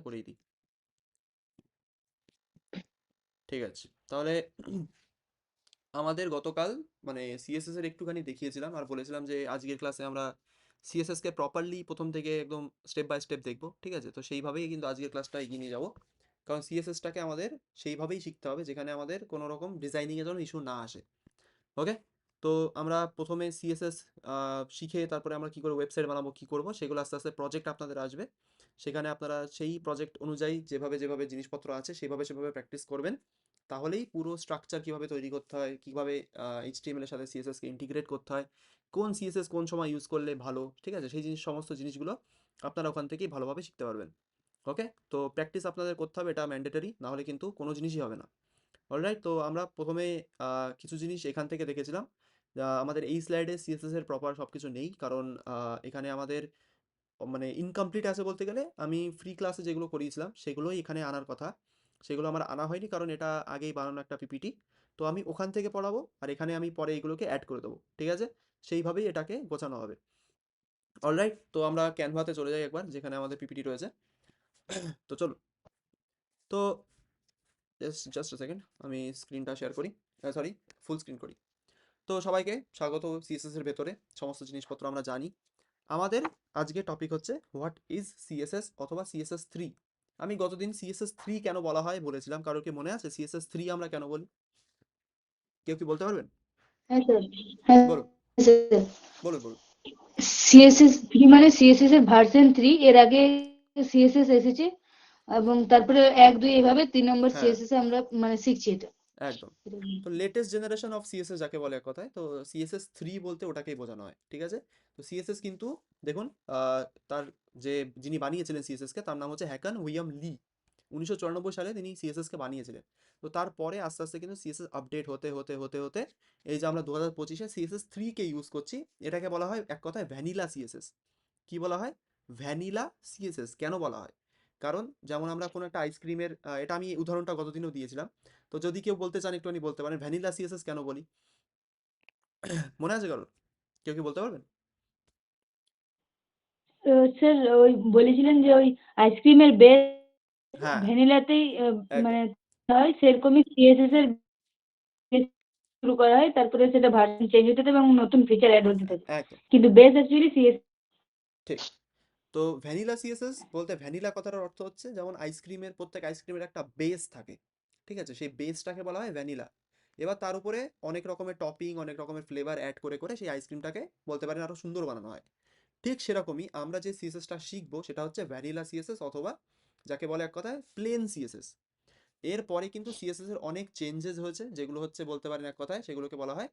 করিয়ে দিই। ঠিক আছে, তাহলে আমাদের গতকাল মানে সিএসএস এর একটুখানি দেখিয়েছিলাম আর বলেছিলাম যে আজকের ক্লাসে আমরা সিএসএস কে প্রপারলি প্রথম থেকে একদম স্টেপ বাই স্টেপ দেখবো। ঠিক আছে, তো সেইভাবেই কিন্তু আজকের ক্লাসটা এগিয়ে নিয়ে যাবো, কারণ সিএসএসটাকে আমাদের সেইভাবেই শিখতে হবে যেখানে আমাদের কোনো রকম ডিজাইনিংয়ের জন্য ইস্যু না আসে। ওকে, তো আমরা প্রথমে সিএসএস শিখে তারপরে আমরা কী করে ওয়েবসাইট বানাবো, কী করবো, সেগুলো আস্তে আস্তে প্রজেক্ট আপনাদের আসবে। সেখানে আপনারা সেই প্রজেক্ট অনুযায়ী যেভাবে যেভাবে জিনিসপত্র আছে সেভাবে সেভাবে প্র্যাকটিস করবেন। তাহলেই পুরো স্ট্রাকচার কীভাবে তৈরি করতে হয়, কীভাবে এইচটিএমএল এর সাথে সিএসএসকে ইন্টিগ্রেট করতে হয়, কোন সিএসএস কোন সময় ইউজ করলে ভালো, ঠিক আছে, সেই সমস্ত জিনিসগুলো আপনারা ওখান থেকেই ভালোভাবে শিখতে পারবেন। ওকে, তো প্র্যাকটিস আপনাদের করতে হবে, এটা ম্যান্ডেটরি, নাহলে কিন্তু কোনো জিনিসই হবে না। অলরাইট, তো আমরা প্রথমে কিছু জিনিস এখান থেকে দেখেছিলাম। আমাদের এই স্লাইডে সিএসএস এর প্রপার সব কিছু নেই, কারণ এখানে আমাদের মানে ইনকমপ্লিট আছে বলতে গেলে। আমি ফ্রি ক্লাসে যেগুলো করিয়েছিলাম সেগুলোই এখানে আনার কথা, সেগুলো আমার আনা হয়নি, কারণ এটা আগেই বানানো একটা পিপিটি। তো আমি ওখান থেকে পড়াবো আর এখানে আমি পরে এগুলোকে অ্যাড করে দেবো। ঠিক আছে, সেইভাবেই এটাকে গোছানো হবে। অলরাইট, তো আমরা ক্যানভাতে চলে যাই একবার, যেখানে আমাদের পিপিটি রয়েছে। তো চলো, তো জাস্ট সেকেন্ড, আমি স্ক্রিনটা শেয়ার করি, সরি, ফুল স্ক্রিন করি। তো সবাইকে স্বাগত সিএসএস এর ভেতরে। সমস্ত জিনিসপত্র আমরা জানি। আমাদের আজকে টপিক হচ্ছে হোয়াট ইজ সিএসএস অথবা সিএসএস থ্রি। আমি গতদিন সিএসএস থ্রি কেন বলা হয় বলেছিলাম, কারোর কি মনে আছে সিএসএস থ্রি আমরা কেন বলি? কেউ কি বলতে পারবেন? হ্যাঁ স্যার। হ্যাঁ বলুন, স্যার। বলুন, বলুন। সিএসএস থ্রি মানে সিএসএস এর ভার্সন থ্রি। এর আগে সিএসএস এসেছে এবং তারপরে এক দুই এভাবে 3 নম্বর হ্যাঁ, সিএসএস আমরা মানে শিখছি এটা। একদম। তো লেটেস্ট জেনারেশন অফ সিএসএস যাকে বলে এক কথায়, তো সিএসএস থ্রি বলতে ওটাকেই বোঝানো হয়। ঠিক আছে, তো সিএসএস কিন্তু দেখুন, তার যে যিনি বানিয়েছিলেন সিএসএসকে তার নাম হচ্ছে হ্যাকান উইলিয়াম লি। 1994 সালে তিনি সিএসএসকে বানিয়েছিলেন। তো তারপরে আস্তে আস্তে কিন্তু সিএসএস আপডেট হতে হতে হতে হতে এই যে আমরা 2025-এ সিএসএস থ্রিকে ইউজ করছি। এটাকে বলা হয় এক কথায় ভ্যানিলা সিএসএস। কি বলা হয়? ভ্যানিলা সিএসএস কেন বলা হয়? কারণ যেমন আমরা কোনো একটা আইসক্রিমের, এটা আমি উদাহরণটা গতদিনও দিয়েছিলাম। তো যদি কেউ বলতে চান একটুখানি বলতে পারেন ভ্যানিলা সিএসএস কেন বলি, মনে আছে কারোর? কেউ কি বলতে পারবেন? স্যার ওই বলেছিলেন যে ওই আইসক্রিমের বেস হ্যাঁ, ভ্যানিলাতেই একদম, মানে হয়, সেরকমই সিএসএস এর base শুরু করা হয়, তারপরে সেটা ভার্সন চেঞ্জ হতে থাকে এবং নতুন ফিচার অ্যাড হতে থাকে, একদম কিন্তু বেস অ্যাকচুয়ালি সিএস। ঠিক। তো ভ্যানিলা সিএসএস বলতে ভ্যানিলা কথাটার অর্থ হচ্ছে যেমন আইসক্রিমের, প্রত্যেক আইসক্রিমের একটা বেস থাকে। ঠিক আছে, সেই বেসটাকে বলা হয় ভ্যানিলা। এবার তার উপরে অনেক রকমের টপিং, অনেক রকমের ফ্লেভার অ্যাড করে করে সেই আইসক্রিমটাকে বলতে পারেন আরো সুন্দর বানানো হয়। ঠিক সেরকমই আমরা যে সিএসএসটা শিখবো সেটা হচ্ছে ভ্যানিলা সিএসএস, অথবা যাকে বলে এক কথায় প্লেন সিএসএস। এরপরে কিন্তু সিএসএস এর অনেক চেঞ্জেস হয়েছে, যেগুলো হচ্ছে বলতে পারেন এক কথায় সেগুলোকে বলা হয়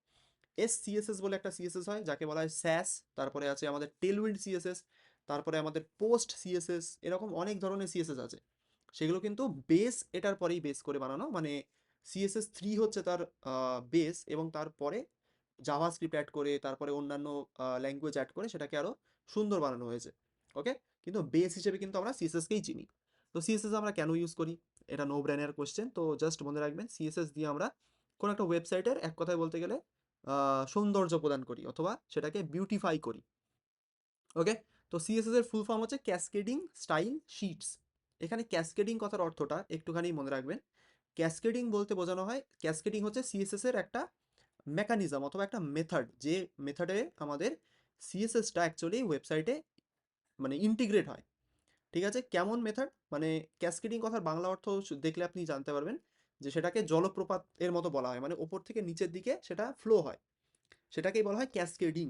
এস সিএসএস বলে একটা সিএসএস হয়, যাকে বলা হয় স্যাস। তারপরে আছে আমাদের টেলউইন্ড সিএসএস, তারপরে আমাদের পোস্ট সিএসএস, এরকম অনেক ধরনের সিএসএস আছে। সেগুলো কিন্তু বেস এটার পরেই বেস করে বানানো, মানে সিএসএস থ্রি হচ্ছে তার বেস, এবং তারপরে জাভাস্ক্রিপ্ট অ্যাড করে তারপরে অন্যান্য ল্যাঙ্গুয়েজ অ্যাড করে সেটাকে আরো সুন্দর বানানো হয়েছে। ওকে, কিন্তু বেস হিসেবে কিন্তু আমরা সিএসএসকেই চিনি। তো সিএসএস আমরা কেন ইউজ করি? এটা নো ব্রেনের কোশ্চেন। তো জাস্ট মনে রাখবেন সিএসএস দিয়ে আমরা কোনো একটা ওয়েবসাইটের এক কথায় বলতে গেলে সৌন্দর্য প্রদান করি অথবা সেটাকে বিউটিফাই করি। ওকে, তো সিএসএস এর ফুল ফর্ম হচ্ছে ক্যাসকেডিং স্টাইল শিটস। এখানে ক্যাসকেডিং কথার অর্থটা একটুখানি মনে রাখবেন। ক্যাসকেডিং বলতে বোঝানো হয়, ক্যাসকেডিং হচ্ছে সিএসএস এর একটা মেকানিজম অথবা একটা মেথড, যে মেথডে আমাদের সিএসএসটা অ্যাকচুয়ালি ওয়েবসাইটে মানে ইন্টিগ্রেট হয়। ঠিক আছে, কেমন মেথড মানে ক্যাসকেডিং কথার বাংলা অর্থ দেখলে আপনি জানতে পারবেন যে সেটাকে জলপ্রপাত এর মতো বলা হয়, মানে ওপর থেকে নিচের দিকে সেটা ফ্লো হয়, সেটাকেই বলা হয় ক্যাসকেডিং।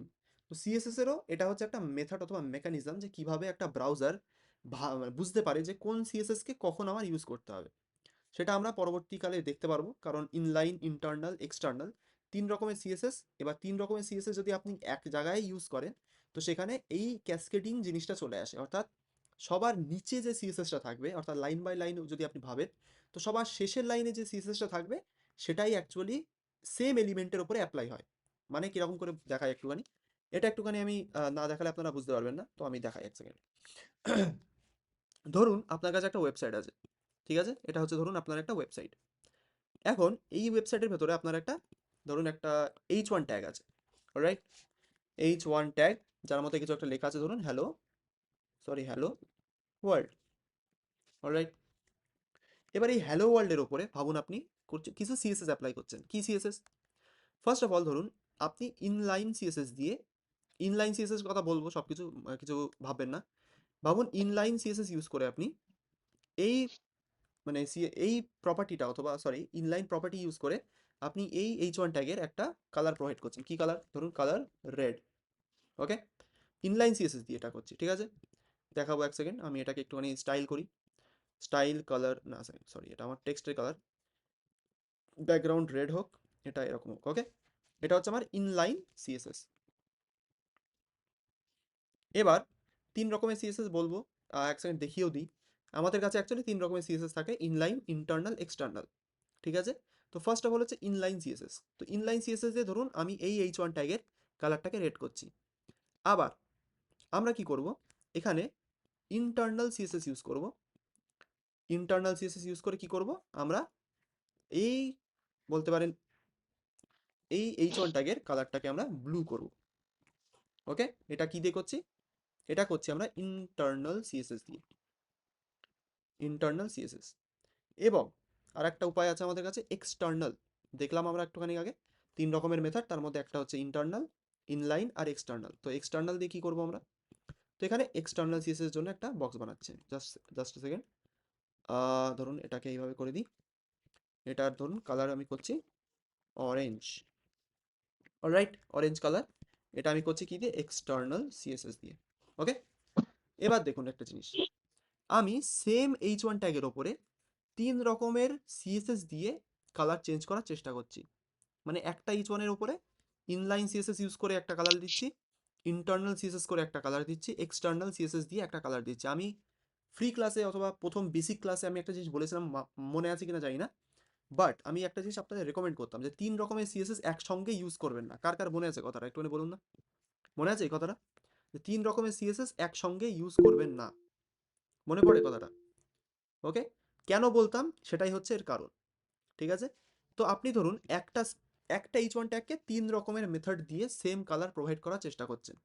তো সিএসএস এরও এটা হচ্ছে একটা মেথড অথবা মেকানিজম, যে কিভাবে একটা ব্রাউজার বুঝতে পারে যে কোন সিএসএসকে কখন আমার ইউজ করতে হবে। সেটা আমরা পরবর্তীকালে দেখতে পারবো, কারণ ইনলাইন, ইন্টারনাল, এক্সটার্নাল, তিন রকমের সিএসএস। এবার তিন রকমের সিএসএস যদি আপনি এক জায়গায় ইউজ করেন, তো সেখানে এই ক্যাসকেডিং জিনিসটা চলে আসে। অর্থাৎ সবার নিচে যে সিএসএসটা থাকবে, অর্থাৎ লাইন বাই লাইন যদি আপনি ভাবেন, তো সবার শেষের লাইনে যে সিএসএসটা থাকবে সেটাই অ্যাকচুয়ালি সেম এলিমেন্টের উপরে অ্যাপ্লাই হয়। মানে কিরকম করে দেখায় একটুখানি, এটা একটুখানি আমি না দেখালে আপনারা বুঝতে পারবেন না, তো আমি দেখাই এক সেকেন্ড। ধরুন আপনার কাছে একটা ওয়েবসাইট আছে। ঠিক আছে, এটা হচ্ছে ধরুন আপনার একটা ওয়েবসাইট। এখন এই ওয়েবসাইটের ভেতরে আপনার একটা, ধরুন একটা H1 ট্যাগ আছে। রাইট, H1 ট্যাগ, যার মধ্যে কিছু একটা লেখা আছে, ধরুন hello, sorry hello world. Alright, এবার এই হ্যালো ওয়ার্ল্ডের ওপরে ভাবুন আপনি কিছু সিএসএস অ্যাপ্লাই করছেন। কি সিএসএস? ফার্স্ট অফ অল ধরুন আপনি ইনলাইন সিএসএস দিয়ে, ইনলাইন সিএসএস কথা বলবো সব কিছু, কিছু ভাববেন না। ভাবুন ইনলাইন সিএসএস ইউজ করে আপনি এই মানে এই প্রপার্টিটা, অথবা সরি ইনলাইন প্রপার্টি ইউজ করে আপনি এই H1 ট্যাগের একটা কালার প্রোভাইড করছেন। কি কালার? ধরুন কালার রেড। ওকে, ইনলাইন সিএসএস দিয়ে এটা করছি, ঠিক আছে? দেখাবো এক সেকেন্ড, আমি এটাকে একটুখানি স্টাইল করি। স্টাইল কালার না, সরি এটা আমার টেক্সটের কালার, ব্যাকগ্রাউন্ড রেড হোক, এটা এরকম হোক। ওকে, এটা হচ্ছে আমার ইনলাইন সিএসএস। এবার তিন রকমের সিএসএস বলবো, এক সেকেন্ড দেখিয়েও দিই। আমাদের কাছে অ্যাকচুয়ালি তিন রকমের সিএসএস থাকে, ইনলাইন, ইন্টারনাল, এক্সটার্নাল, ঠিক আছে? তো ফার্স্ট অফ অল হচ্ছে ইনলাইন সিএসএস। তো ইনলাইন সিএসএস দিয়ে ধরুন আমি এই H1 ট্যাগের কালারটাকে রেড করছি। আবার আমরা কি করব, এখানে ইন্টারনাল সিএসএস ইউজ করব। ইন্টারনাল সিএসএস ইউজ করে কি করব আমরা, এই বলতে পারেন এই H1 ট্যাগের কালারটাকে আমরা ব্লু করব। ওকে, এটা কি দিয়ে করছি? এটা করছি আমরা ইন্টারনাল সিএসএস দিয়ে, ইন্টারনাল সিএসএস। এবং আর একটা উপায় আছে আমাদের কাছে, এক্সটার্নাল। দেখলাম আমরা একটুখানি আগে তিন রকমের মেথড, তার মধ্যে একটা হচ্ছে ইন্টারনাল, ইনলাইন আর এক্সটার্নাল। তো এক্সটার্নাল দিয়ে কি করব আমরা? তো এখানে এক্সটার্নাল সিএসএস এর জন্য একটা বক্স বানাচ্ছি, জাস্ট জাস্ট সেকেন্ড। ধরুন এটাকে এইভাবে করে দিই, এটার ধরুন কালার আমি করছি অরেঞ্জ। Alright, orange colour. এটা আমি করছি কি দিয়ে? এক্সটার্নাল সিএসএস দিয়ে। ওকে, এবার দেখুন একটা জিনিস, আমি সেম H1 ট্যাগের ওপরে তিন রকমের সিএসএস দিয়ে কালার চেঞ্জ করার চেষ্টা করছি। মানে একটা H1 এর ওপরে ইনলাইন সিএসএস ইউজ করে একটা কালার দিচ্ছি, ইন্টারনাল সিএসএস করে একটা কালার দিচ্ছি, এক্সটার্নাল সিএসএস দিয়ে একটা কালার দিচ্ছি। আমি ফ্রি ক্লাসে অথবা প্রথম বেসিক ক্লাসে আমি একটা জিনিস বলেছিলাম, মনে আছে কিনা জানি না, বাট আমি একটা জিনিস আপনাদের রেকমেন্ড করতাম যে তিন রকমের সিএসএস একসঙ্গে ইউজ করবেন না। কার কার মনে আছে কথাটা? একটুখানি বলুন না, মনে আছে এই কথাটা? যে তিন রকমের সিএসএস একসঙ্গে ইউজ করবেন না, মনে পড়ে কথাটা? ওকে, কেন বলতাম সেটাই হচ্ছে এর কারণ, ঠিক আছে? তো আপনি ধরুন একটা একটা H1 ট্যাগকে তিন রকমের মেথড দিয়ে সেম কালার প্রোভাইড করার চেষ্টা করছেন,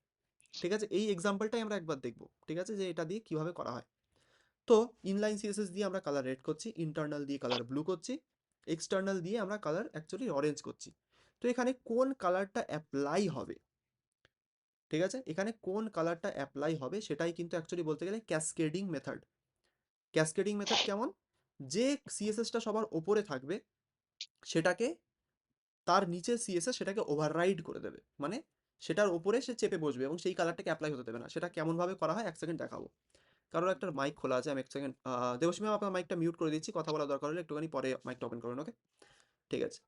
ঠিক আছে? এই এক্সাম্পলটাই আমরা একবার দেখব, ঠিক আছে, যে এটা দিয়ে কিভাবে করা হয়। তো ইনলাইন সিএসএস দিয়ে আমরা কালার রেড করছি, ইন্টারনাল দিয়ে কালার ব্লু করছি, এক্সটার্নাল দিয়ে আমরা কালার অ্যাকচুয়ালি অরেঞ্জ করছি। তো এখানে কোন কালারটা অ্যাপ্লাই হবে, ঠিক আছে, এখানে কোন কালারটা অ্যাপ্লাই হবে সেটাই কিন্তু অ্যাকচুয়ালি বলতে গেলে ক্যাসকেডিং মেথড। ক্যাসকেডিং মেথড কেমন? যে সিএসএসটা সবার ওপরে থাকবে সেটাকে, তার নিচে সিএসএস সেটাকে ওভাররাইড করে দেবে, মানে সেটার ওপরে সে চেপে বসবে এবং সেই কালারটাকে অ্যাপ্লাই হতে দেবে না। সেটা কেমনভাবে করা হয় এক সেকেন্ড দেখাবো। কারণ একটা মাইক খোলা আছে, আমি এক সেকেন্ড, দেবসীমা আপনার মাইকটা মিউট করে দিচ্ছি, কথা বলা দরকার হলে একটুখানি পরে মাইকটা ওপেন করুন। ওকে, ঠিক আছে।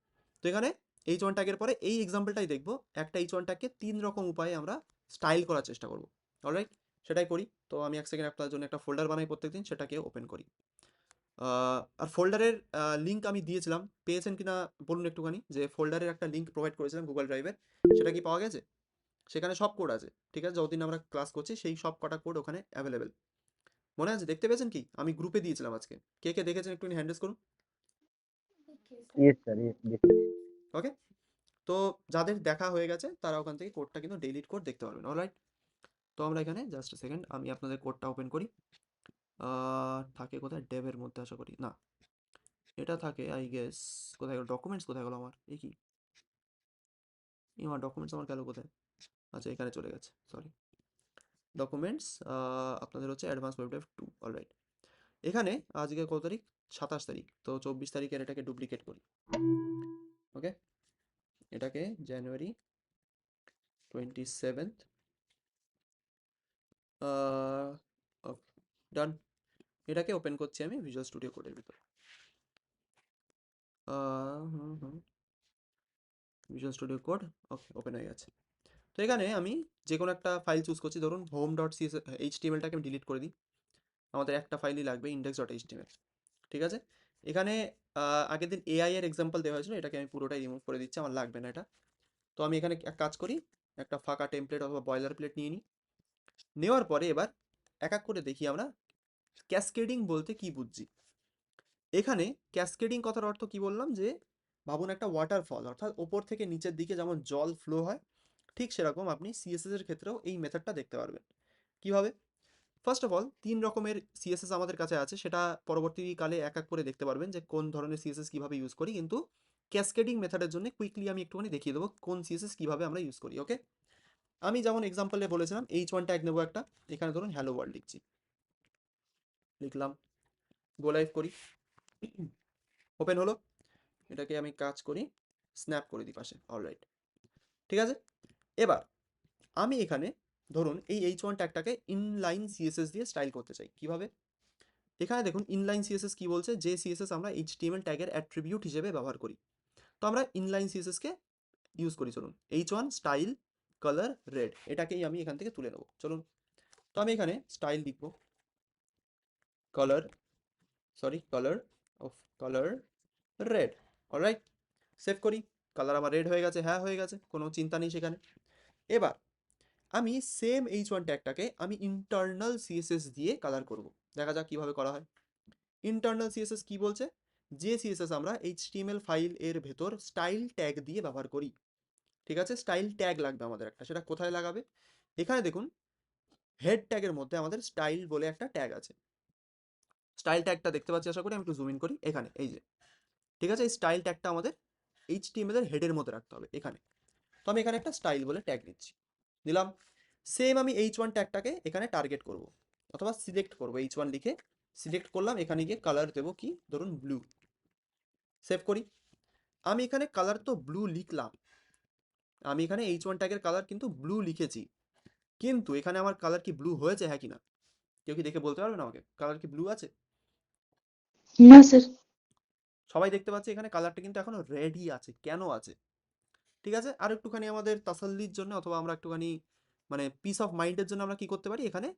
তো এখানে H1 ট্যাগের পরে এই এক্সাম্পলটাই দেখবো, একটা H1 ট্যাগকে তিন রকম উপায়ে আমরা স্টাইল করার চেষ্টা করবো। অলরাইট, সেটাই করি। তো আমি এক সেকেন্ড আপনার জন্য একটা ফোল্ডার বানাই প্রত্যেকদিন, সেটাকে ওপেন করি। আর ফোল্ডারের লিঙ্ক আমি দিয়েছিলাম, পেয়েছেন কিনা বলুন একটুখানি, যে ফোল্ডারের একটা লিঙ্ক প্রোভাইড করেছিলাম গুগল ড্রাইভের, সেটা কি পাওয়া গেছে? সেখানে সব কোড আছে, ঠিক আছে, যতদিন আমরা ক্লাস করছি সেই সব কটা কোড ওখানে অ্যাভেলেবেল। মনে আছে? দেখতে পেয়েছেন কি? আমি গ্রুপে দিয়েছিলাম আজকে, কে কে দেখেছেন একটুখানি হ্যান্ডেস করুন। ইয়েস স্যার, ইয়েস দেখেছি। ওকে, তো যাদের দেখা হয়ে গেছে তারা ওখান থেকে কোডটা কিন্তু ডিলিট কোড দেখতে পারবেন। অলরাইট, তো আমরা এখানে জাস্ট সেকেন্ড আমি আপনাদের কোডটা ওপেন করি। থাকে কোথায়? ডেভের মধ্যে আশা করি, না এটা থাকে আই গেস, কোথায় গেল ডকুমেন্টস, কোথায় গেল আমার, এই কি আমার ডকুমেন্টস আমার গেল কোথায়? আচ্ছা এখানে চলে গেছে, সরি। ডকুমেন্টস, আপনাদের হচ্ছে অ্যাডভান্স ওয়েব ডেভ 2। অলরাইট, এখানে আজকে কত তারিখ? 27 তারিখ। তো 24 তারিখের এটাকে ডুপ্লিকেট করি। ওকে, এটাকে জানুয়ারি 27th, ডান। এটাকে ওপেন করছি আমি ভিজুয়াল স্টুডিও কোডের ভিতর। ভিজুয়াল স্টুডিও কোড, ওকে, ওপেন হয়ে গেছে। তো এখানে আমি যে কোনো একটা ফাইল চুজ করছি, ধরুন হোম ডট সিএস এইচটিএমএলটাকে আমি ডিলিট করে দিই, আমাদের একটা ফাইলই লাগবে, ইন্ডেক্স ডট এইচটিএমএল, ঠিক আছে? এখানে আগের দিন এআই এর এক্সাম্পল দেওয়া হয়েছিল, এটাকে আমি পুরোটাই রিমুভ করে দিচ্ছি, আমার লাগবে না এটা। তো আমি এখানে এক কাজ করি, একটা ফাঁকা টেমপ্লেট অথবা বয়লার প্লেট নিয়ে নিই। নেওয়ার পরে এবার এক এক করে দেখি আমরা ক্যাসকেডিং বলতে কি বুঝছি। এখানে ক্যাসকেডিং কথার অর্থ কি বললাম, যে ভাবুন একটা ওয়াটারফল, অর্থাৎ ওপর থেকে নিচের দিকে যেমন জল ফ্লো হয়, ঠিক সেরকম আপনি সিএসএস এর ক্ষেত্রেও এই মেথডটা দেখতে পারবেন। কিভাবে? ফার্স্ট অফ অল 3 রকমের সিএসএস আমাদের কাছে আছে, সেটা পরবর্তীকালে এক এক করে দেখতে পারবেন যে কোন ধরনের সিএসএস কিভাবে ইউজ করি, কিন্তু ক্যাসকেডিং মেথডের জন্য কুইকলি আমি একটুখানি দেখিয়ে দেবো কোন সিএসএস কিভাবে আমরা ইউজ করি। ওকে, আমি যেমন এক্সাম্পলে বলেছিলাম H1 ট্যাগ নেবো একটা, এখানে ধরুন হ্যালো ওয়ার্ল্ড লিখছি, লিখলাম, গো লাইভ করি, ওপেন হলো, এটাকে আমি কাজ করি, স্ন্যাপ করে দিই পাশে, অলরাইট, ঠিক আছে। এবার আমি এখানে ধরুন এই H1 ট্যাগটাকে ইনলাইন সিএসএস দিয়ে স্টাইল করতে চাই, কিভাবে? এখানে দেখুন ইনলাইন সিএসএস কি বলছে, যে সিএসএস আমরা HTML ট্যাগের অ্যাট্রিবিউট হিসেবে ব্যবহার করি, তো আমরা ইনলাইন সিএসএসকে ইউজ করি। চলুন H1 স্টাইল কালার রেড, এটাকেই আমি এখান থেকে তুলে নেবো। চলুন, তো আমি এখানে স্টাইল লিখবো, colour, colour of colour red, alright, save করি, কালার আমার রেড হয়ে গেছে, হ্যাঁ হয়ে গেছে, কোনো চিন্তা নেই সেখানে। এবার আমি সেম H1 ট্যাগটাকে আমি ইন্টারনাল সিএসএস দিয়ে কালার করব, দেখা যাক কিভাবে করা হয়। ইন্টারনাল সিএসএস কি বলছে, যে সিএসএস আমরা HTML ফাইল এর ভেতর স্টাইল ট্যাগ দিয়ে ব্যবহার করি, ঠিক আছে, স্টাইল ট্যাগ লাগবে আমাদের একটা, সেটা কোথায় লাগাবে? এখানে দেখুন হেড ট্যাগের মধ্যে আমাদের স্টাইল বলে একটা ট্যাগ আছে, স্টাইল ট্যাগটা দেখতে পাচ্ছি আশা করি, আমি একটু জুম ইন করি, এখানে এই যে, ঠিক আছে, এই স্টাইল ট্যাগটা আমাদের HTML এর হেডের মধ্যে রাখতে হবে এখানে। তো আমি এখানে একটা স্টাইল বলে ট্যাগ নিচ্ছি, দিলাম। সেম আমি H1 ট্যাগটাকে এখানে টার্গেট করব, অথবা সিলেক্ট করব, H1 লিখে সিলেক্ট করলাম, এখানে গিয়ে কালার দেবো কি, ধরুন ব্লু, সেভ করি। আমি এখানে কালার তো ব্লু লিখলাম, আমি এখানে H1 ট্যাগের কালার কিন্তু ব্লু লিখেছি, কিন্তু এখানে আমার কালার কি ব্লু হয়েছে, হ্যাঁ কি না? কেউ কি দেখে বলতে পারবেন আমাকে কালার কি ব্লু আছে? না স্যার। সবাই দেখতে পাচ্ছে এখানে কালারটা কিন্তু এখনো রেডই আছে, কেন আছে? ঠিক আছে, আর একটুখানি আমাদের তাসাল্লির জন্য, অথবা আমরা একটুখানি মানে পিস অফ মাইন্ডের জন্য আমরা কি করতে পারি, এখানে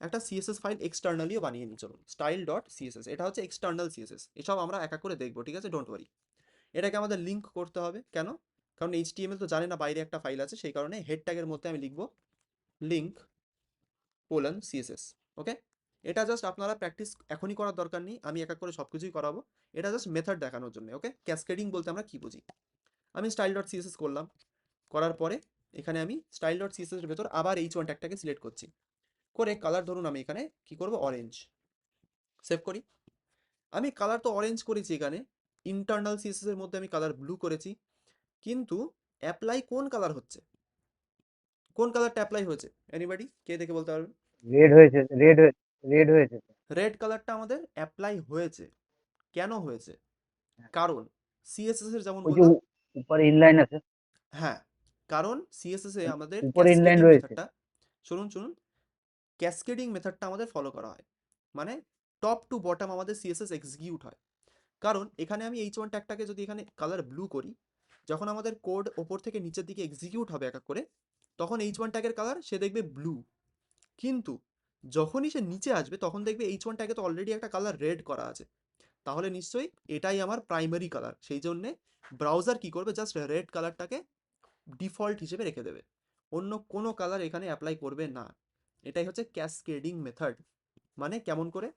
একটা সিএসএস ফাইল এক্সটার্নালিও বানিয়ে নিই। চলুন, স্টাইল ডট সিএসএস, এটা হচ্ছে এক্সটার্নাল সিএসএস, এসব আমরা এক এক করে দেখবো, ঠিক আছে, ডোন্ট ওয়ারি। এটাকে আমাদের লিঙ্ক করতে হবে, কেন? কারণ HTML তো জানে না বাইরে একটা ফাইল আছে, সেই কারণে হেড ট্যাগের মধ্যে আমি লিখবো লিঙ্ক কোলন সিএসএস। ওকে, এটা জাস্ট আপনারা প্র্যাকটিস এখনই করার দরকার নেই, আমি এক এক করে সব কিছুই করাবো, এটা জাস্ট মেথড দেখানোর জন্য। ওকে, ক্যাসকেডিং বলতে আমরা কি বুঝি। আমি স্টাইল ডট সিএসএস করলাম, করার পরে এখানে আমি স্টাইল ডট সিএসএস এর ভেতর আবার H1 ট্যাগটাকে সিলেক্ট করছি, করে কালার ধরুন আমি এখানে কি করব, অরেঞ্জ, সেভ করি। আমি কালার তো অরেঞ্জ করেছি এখানে, ইন্টারনাল সিএসএস এর মধ্যে আমি কালার ব্লু করেছি, কিন্তু অ্যাপ্লাই কোন কালার হচ্ছে, কোন কালারটা অ্যাপ্লাই হয়েছে, এনিবডি কে দেখে বলতে পারবেন? রেড হয়েছে, রেড হয়েছে স্যার। রেড কালারটা আমাদের অ্যাপ্লাই হয়েছে, কেন হয়েছে? কারণ সিএসএস এর যেমন ওই যে বললাম, উপরে ইনলাইন আছে, হ্যাঁ, কারণ সিএসএস এ আমাদের উপরে ইনলাইন ক্যাসকেডিং রয়েছে। মেথডটা, শুনুন শুনুন, ক্যাসকেডিং মেথডটা আমাদের ফলো করা হয়, মানে টপ টু বটম আমাদের সিএসএস এক্সিকিউট হয়। কারণ এখানে আমি H1 ট্যাগটাকে যদি এখানে কালার ব্লু করি, যখন আমাদের কোড ওপর থেকে নিচের দিকে এক্সিকিউট হবে এক এক করে, তখন H1 ট্যাগের কালার সে দেখবে ব্লু, কিন্তু যখনই সে নিচে আসবে তখন দেখবে H1 ট্যাগে তো অলরেডি একটা কালার রেড করা আছে, তাহলে নিশ্চয়ই এটাই আমার প্রাইমারি কালার, সেই জন্যে ব্রাউজার কি করবে, জাস্ট রেড কালারটাকে ডিফল্ট হিসেবে রেখে দেবে, অন্য কোনো কালার এখানে অ্যাপ্লাই করবে না। এটাই হচ্ছে ক্যাসকেডিং মেথড। মানে কেমন করে,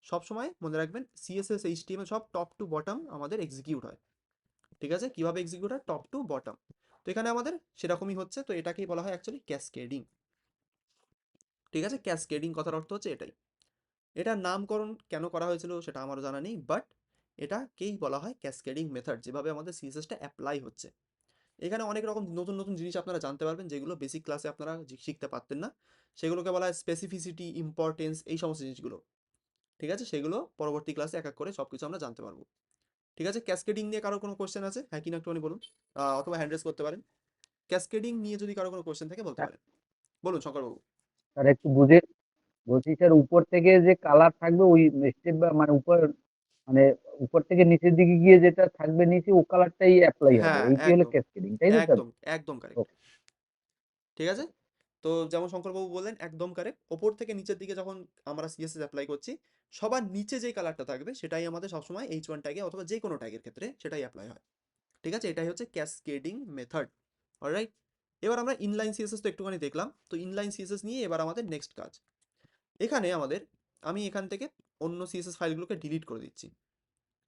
সব সময় মনে রাখবেন সিএসএস HTML সব টপ টু বটম আমাদের এক্সিকিউট হয়, ঠিক আছে, কিভাবে এক্সিকিউট হয়, টপ টু বটম। তো এখানে আমাদের সেরকমই হচ্ছে, তো এটাকেই বলা হয় অ্যাকচুয়ালি ক্যাসকেডিং, ঠিক আছে, ক্যাসকেডিং কথার অর্থ হচ্ছে এটাই। এটার নামকরণ কেন করা হয়েছিল সেটা আমারও জানা নেই, বাট এটাকেই বলা হয় ক্যাসকেডিং মেথড, যেভাবে আমাদের সিএসএসটা অ্যাপ্লাই হচ্ছে। এখানে অনেক রকম নতুন নতুন জিনিস আপনারা জানতে পারবেন, যেগুলো বেসিক ক্লাসে আপনারা শিখতে পারতেন না, সেগুলোকে বলা হয় স্পেসিফিসিটি, ইম্পর্টেন্স, এই সমস্ত জিনিসগুলো, ঠিক আছে, সেগুলো পরবর্তী ক্লাসে এক এক করে সব কিছু আমরা জানতে পারবো। ঠিক আছে, ক্যাসকেডিং নিয়ে কারো কোনো কোশ্চেন আছে, হ্যাঁ কি না একটুখানি বলুন, অথবা হ্যান্ড রেজ করতে পারেন, ক্যাসকেডিং নিয়ে যদি কারো কোনো কোশ্চেন থাকে বলতে পারেন, বলুন শঙ্করবাবু। স্যার একটু বুঝে বলছি স্যার, উপর থেকে যে কালার থাকবে ওই স্টেপ বা মানে উপর, মানে উপর থেকে নিচের দিকে গিয়ে যেটা থাকবে নিচে ও কালারটাই অ্যাপ্লাই হবে, হ্যাঁ, এইটি হলো একদম ক্যাসকেডিং, তাই তো স্যার? একদম একদম কারেক্ট, ওকে। ঠিক আছে। তো যেমন শঙ্করবাবু বললেন একদম কারেক্ট, ওপর থেকে নিচের দিকে যখন আমরা সিএসএস অ্যাপ্লাই করছি, সবার নিচে যে কালারটা থাকবে সেটাই আমাদের সবসময় H1 ট্যাগে অথবা যে কোনো ট্যাগের ক্ষেত্রে সেটাই অ্যাপ্লাই হয়, ঠিক আছে, এটাই হচ্ছে ক্যাসকেডিং মেথড, অলরাইট। এবার আমরা ইনলাইন সিএসএস তো একটুখানি দেখলাম, তো ইনলাইন সিএসএস নিয়ে এবার আমাদের নেক্সট কাজ, এখানে আমাদের, আমি এখান থেকে অন্য সিএসএস ফাইলগুলোকে ডিলিট করে দিচ্ছি,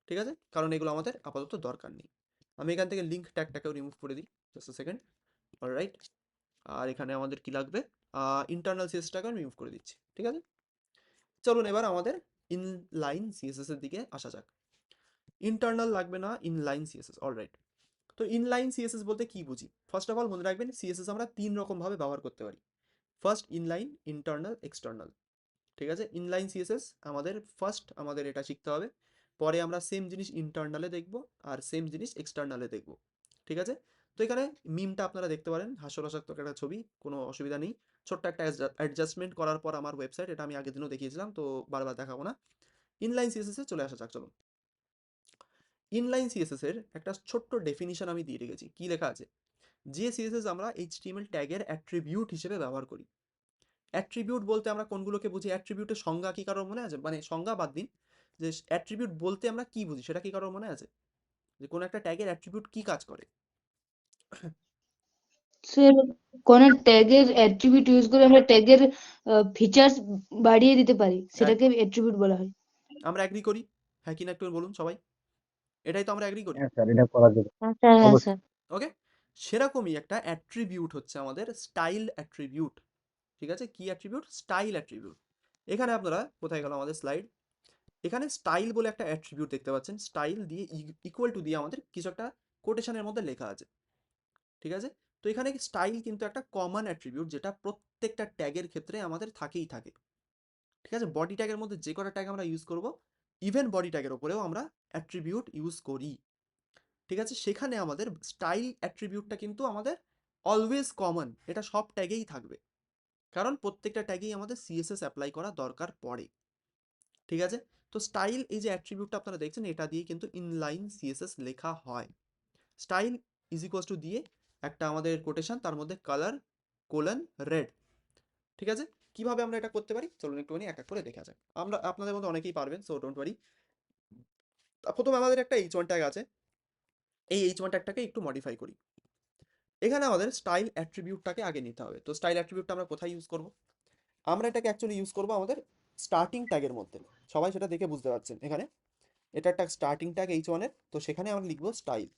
ঠিক আছে, কারণ এগুলো আমাদের আপাতত দরকার নেই। আমি এখান থেকে লিঙ্ক ট্যাগটাকেও রিমুভ করে দিই, জাস্ট আ সেকেন্ড, অলরাইট। আর এখানে আমাদের কি লাগবে, ইন্টারনাল সিএসএসটাকে রিমুভ করে দিচ্ছি, ঠিক আছে। চলুন এবার আমাদের ইনলাইন সিএসএস এর দিকে আসা যাক। ইন্টারনাল লাগবে না, ইনলাইন সিএসএস, অলরাইট। তো ইনলাইন সিএসএস বলতে কি বুঝি? ফার্স্ট অফ অল মনে রাখবেন সিএসএস আমরা 3 রকম ভাবে ব্যবহার করতে পারি। First inline, internal, external. ঠিক আছে? ইনলাইন সিএসএস আমাদের এটা শিখতে হবে। পরে আমরা সেম জিনিস ইন্টারনালে দেখব আর সেম জিনিস এক্সটার্নালে দেখব। ঠিক আছে? তো এখানে মিমটা আপনারা দেখতে পারেন, হাস্যরসাত্মক একটা ছবি, কোনো অসুবিধা নেই। ছোট্ট একটা অ্যাডজাস্টমেন্ট করার পর আমার ওয়েবসাইট, এটা আমি আগের দিনও দেখিয়েছিলাম, তো বারবার দেখাবো না। ইনলাইন সিএসএস এ চলে আসা যাক, চলুন। ইনলাইন সিএসএস এর একটা ছোট্ট ডেফিনিশন আমি দিয়ে রেখেছি। কি লেখা আছে? যে সিএসএস আমরা এইচটিএমএল ট্যাগের অ্যাট্রিবিউট হিসেবে ব্যবহার করি। অ্যাট্রিবিউট বলতে আমরা কোনগুলোকে বুঝি? অ্যাট্রিবিউটের সংজ্ঞা কি কারোর মনে আছে? মানে সংজ্ঞা বাদ দিন, যে অ্যাট্রিবিউট বলতে আমরা কি বুঝি সেটা কি কারোর মনে আছে? যে কোনো একটা ট্যাগের অ্যাট্রিবিউট কি কাজ করে? স্যার, কোন ট্যাগের অ্যাট্রিবিউট ইউজ করে আমরা ট্যাগের ফিচার্স বাড়িয়ে দিতে পারি, সেটাকে একদম। অ্যাট্রিবিউট বলা হয়। আমরা অ্যাগ্রি করি? হ্যাঁ কি না একটু বলুন সবাই। এটাই তো আমরা অ্যাগ্রি করি। হ্যাঁ স্যার, এটা করা যাবে হ্যাঁ স্যার, হ্যাঁ অবশ্যই। স্যার। ওকে? সেরকমই একটা অ্যাট্রিবিউট হচ্ছে আমাদের স্টাইল অ্যাট্রিবিউট। ঠিক আছে? কি অ্যাট্রিবিউট? Style attribute. এখানে আপনারা, কোথায় গেল আমাদের স্লাইড? এখানে স্টাইল বলে একটা অ্যাট্রিবিউট দেখতে পাচ্ছেন। স্টাইল দিয়ে ইকুয়াল টু দিয়ে আমাদের কিছু একটা কোটেশনের মধ্যে লেখা আছে। ঠিক আছে? তো এখানে স্টাইল কিন্তু একটা কমন অ্যাট্রিবিউট, যেটা প্রত্যেকটা ট্যাগের ক্ষেত্রে আমাদের থাকেই থাকে। ঠিক আছে? বডি ট্যাগের মধ্যে যে কটা ট্যাগ আমরা ইউজ করব, ইভেন বডি ট্যাগের উপরেও আমরা অ্যাট্রিবিউট ইউজ করি। ঠিক আছে? সেখানে আমাদের স্টাইল অ্যাট্রিবিউটটা কিন্তু আমাদের অলওয়েজ কমন, এটা সব ট্যাগেই থাকবে, কারণ প্রত্যেকটা ট্যাগেই আমাদের সিএসএস অ্যাপ্লাই করা দরকার পড়ে। ঠিক আছে? তো স্টাইল, এই যে অ্যাট্রিবিউটটা আপনারা দেখছেন, এটা দিয়ে কিন্তু ইনলাইন সিএসএস লেখা হয়। স্টাইল ইজ ইকুয়ালস টু দিয়ে একটা আমাদের কোটেশন, তার মধ্যে কালার কোলন রেড। ঠিক আছে? কিভাবে আমরা এটা করতে পারি চলুন একটুখানি এক এক করে দেখা যাক। আমরা, আপনাদের মধ্যে অনেকেই পারবেন, সো ডোন্ট ওয়ারি। প্রথমে আমাদের একটা এইচ1 ট্যাগ আছে। এই এইচ1 ট্যাগটাকে একটু মডিফাই করি। এখানে আমাদের স্টাইল অ্যাট্রিবিউটটাকে আগে নিতে হবে। তো স্টাইল অ্যাট্রিবিউটটা আমরা কোথায় ইউজ করব? আমরা এটাকে অ্যাকচুয়ালি ইউজ করব আমাদের স্টার্টিং ট্যাগের মধ্যে। সবাই সেটা দেখে বুঝতে পারছেন। এখানে এটা একটা স্টার্টিং ট্যাগ এইচ1 এর, তো সেখানে আমরা লিখবো স্টাইল।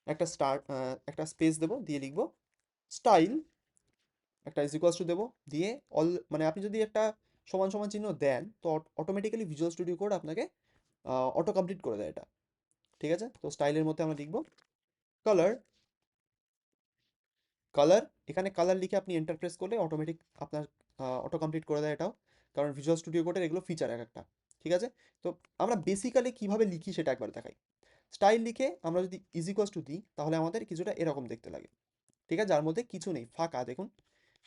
একটা স্পেস দেবো, দিয়ে লিখবো স্টাইল, একটা ইজ ইকুয়ালস টু দেবো, দিয়ে মানে আপনি যদি একটা সমান সমান চিহ্ন দেন, তো অটোমেটিক্যালি ভিজুয়াল স্টুডিও কোড আপনাকে অটো কমপ্লিট করে দেয় এটা। ঠিক আছে? তো স্টাইলের মধ্যে আমরা লিখবো কালার। কালার, এখানে কালার লিখে আপনি এন্টার প্রেস করলে অটোমেটিক আপনার অটো কমপ্লিট করে দেয় এটাও, কারণ ভিজুয়াল স্টুডিও কোডের এগুলো ফিচার এক একটা। ঠিক আছে? তো আমরা বেসিক্যালি কিভাবে লিখি সেটা একবার দেখাই। স্টাইল লিখে আমরা যদি ইজ ইকুয়ালস টু দিই, তাহলে আমাদের কিছুটা এরকম দেখতে লাগে। ঠিক আছে? যার মধ্যে কিছু নেই, ফাঁকা। দেখুন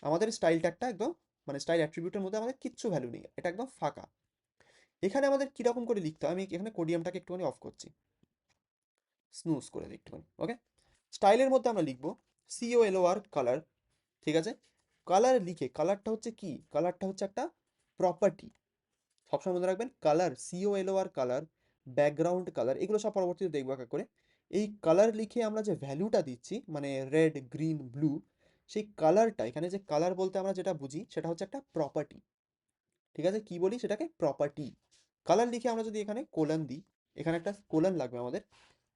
আমাদের স্টাইল ট্যাগটা একদম, মানে স্টাইল অ্যাট্রিবিউটের মধ্যে আমাদের কিচ্ছু ভ্যালু নেই, এটা একদম ফাঁকা। এখানে আমাদের কিরকম করে লিখতে হয়, আমি এখানে কোডিয়ামটাকে একটুখানি অফ করছি, স্নুজ করে দিই একটুখানি। ওকে? স্টাইলের মধ্যে আমরা লিখবো COLOR কালার। ঠিক আছে? কালার লিখে, কালারটা হচ্ছে কি? কালারটা হচ্ছে একটা প্রপার্টি। সবসময় মনে রাখবেন, colour, COLOR colour, background colour, এগুলো সব পরবর্তীতে দেখবো এক এক করে। এই কালার লিখে আমরা যে ভ্যালুটা দিচ্ছি, মানে রেড, গ্রিন, ব্লু, সেই কালারটা, এখানে যে কালার বলতে আমরা যেটা বুঝি সেটা হচ্ছে একটা প্রপার্টি। ঠিক আছে? কি বলি সেটাকে? প্রপার্টি। কালার লিখে আমরা যদি এখানে কোলন দিই, এখানে একটা কোলন লাগবে আমাদের।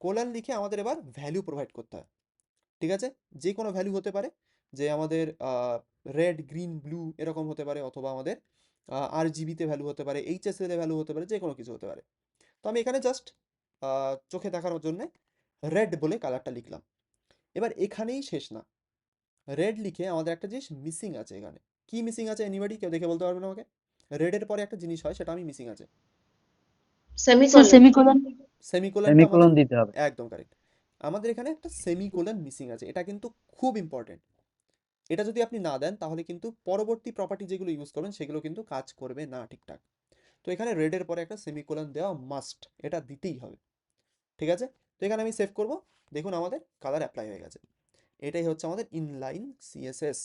কোলন লিখে আমাদের এবার ভ্যালু প্রোভাইড করতে হয়। ঠিক আছে? যে কোনো ভ্যালু হতে পারে, যে আমাদের রেড, গ্রিন, ব্লু এরকম হতে পারে, অথবা আমাদের RGB-তে ভ্যালু হতে পারে, HSL-এ ভ্যালু হতে পারে, যে কোনো কিছু হতে পারে। তো আমি এখানে জাস্ট চোখে দেখানোর জন্যে রেড বলে কালারটা লিখলাম। এবার এখানেই শেষ না। রেড লিখে আমাদের একটা জিনিস মিসিং আছে এখানে। কি মিসিং আছে? এনিবডি কেউ দেখে বলতে পারবে না আমাকে? রেডের পরে একটা জিনিস হয়, সেটা আমি মিসিং আছে। Sir, semicolon. সেমিকোলন। সেমিকোলনটা আমাদের, সেমিকোলন দিতে হবে। একদম কারেক্ট। আমাদের এখানে একটা সেমিকোলন মিসিং আছে, এটা কিন্তু খুব ইম্পর্টেন্ট। এটা যদি আপনি না দেন, তাহলে কিন্তু পরবর্তী প্রপার্টি যেগুলো ইউজ করবেন সেগুলো কিন্তু কাজ করবে না ঠিকঠাক। তো এখানে রেডের পরে একটা সেমিকোলন দেওয়া মাস্ট, এটা দিতেই হবে। ঠিক আছে? তো এখানে আমি সেভ করব। দেখুন আমাদের কালার অ্যাপ্লাই হয়ে গেছে। এটাই হচ্ছে আমাদের ইনলাইন সিএসএস।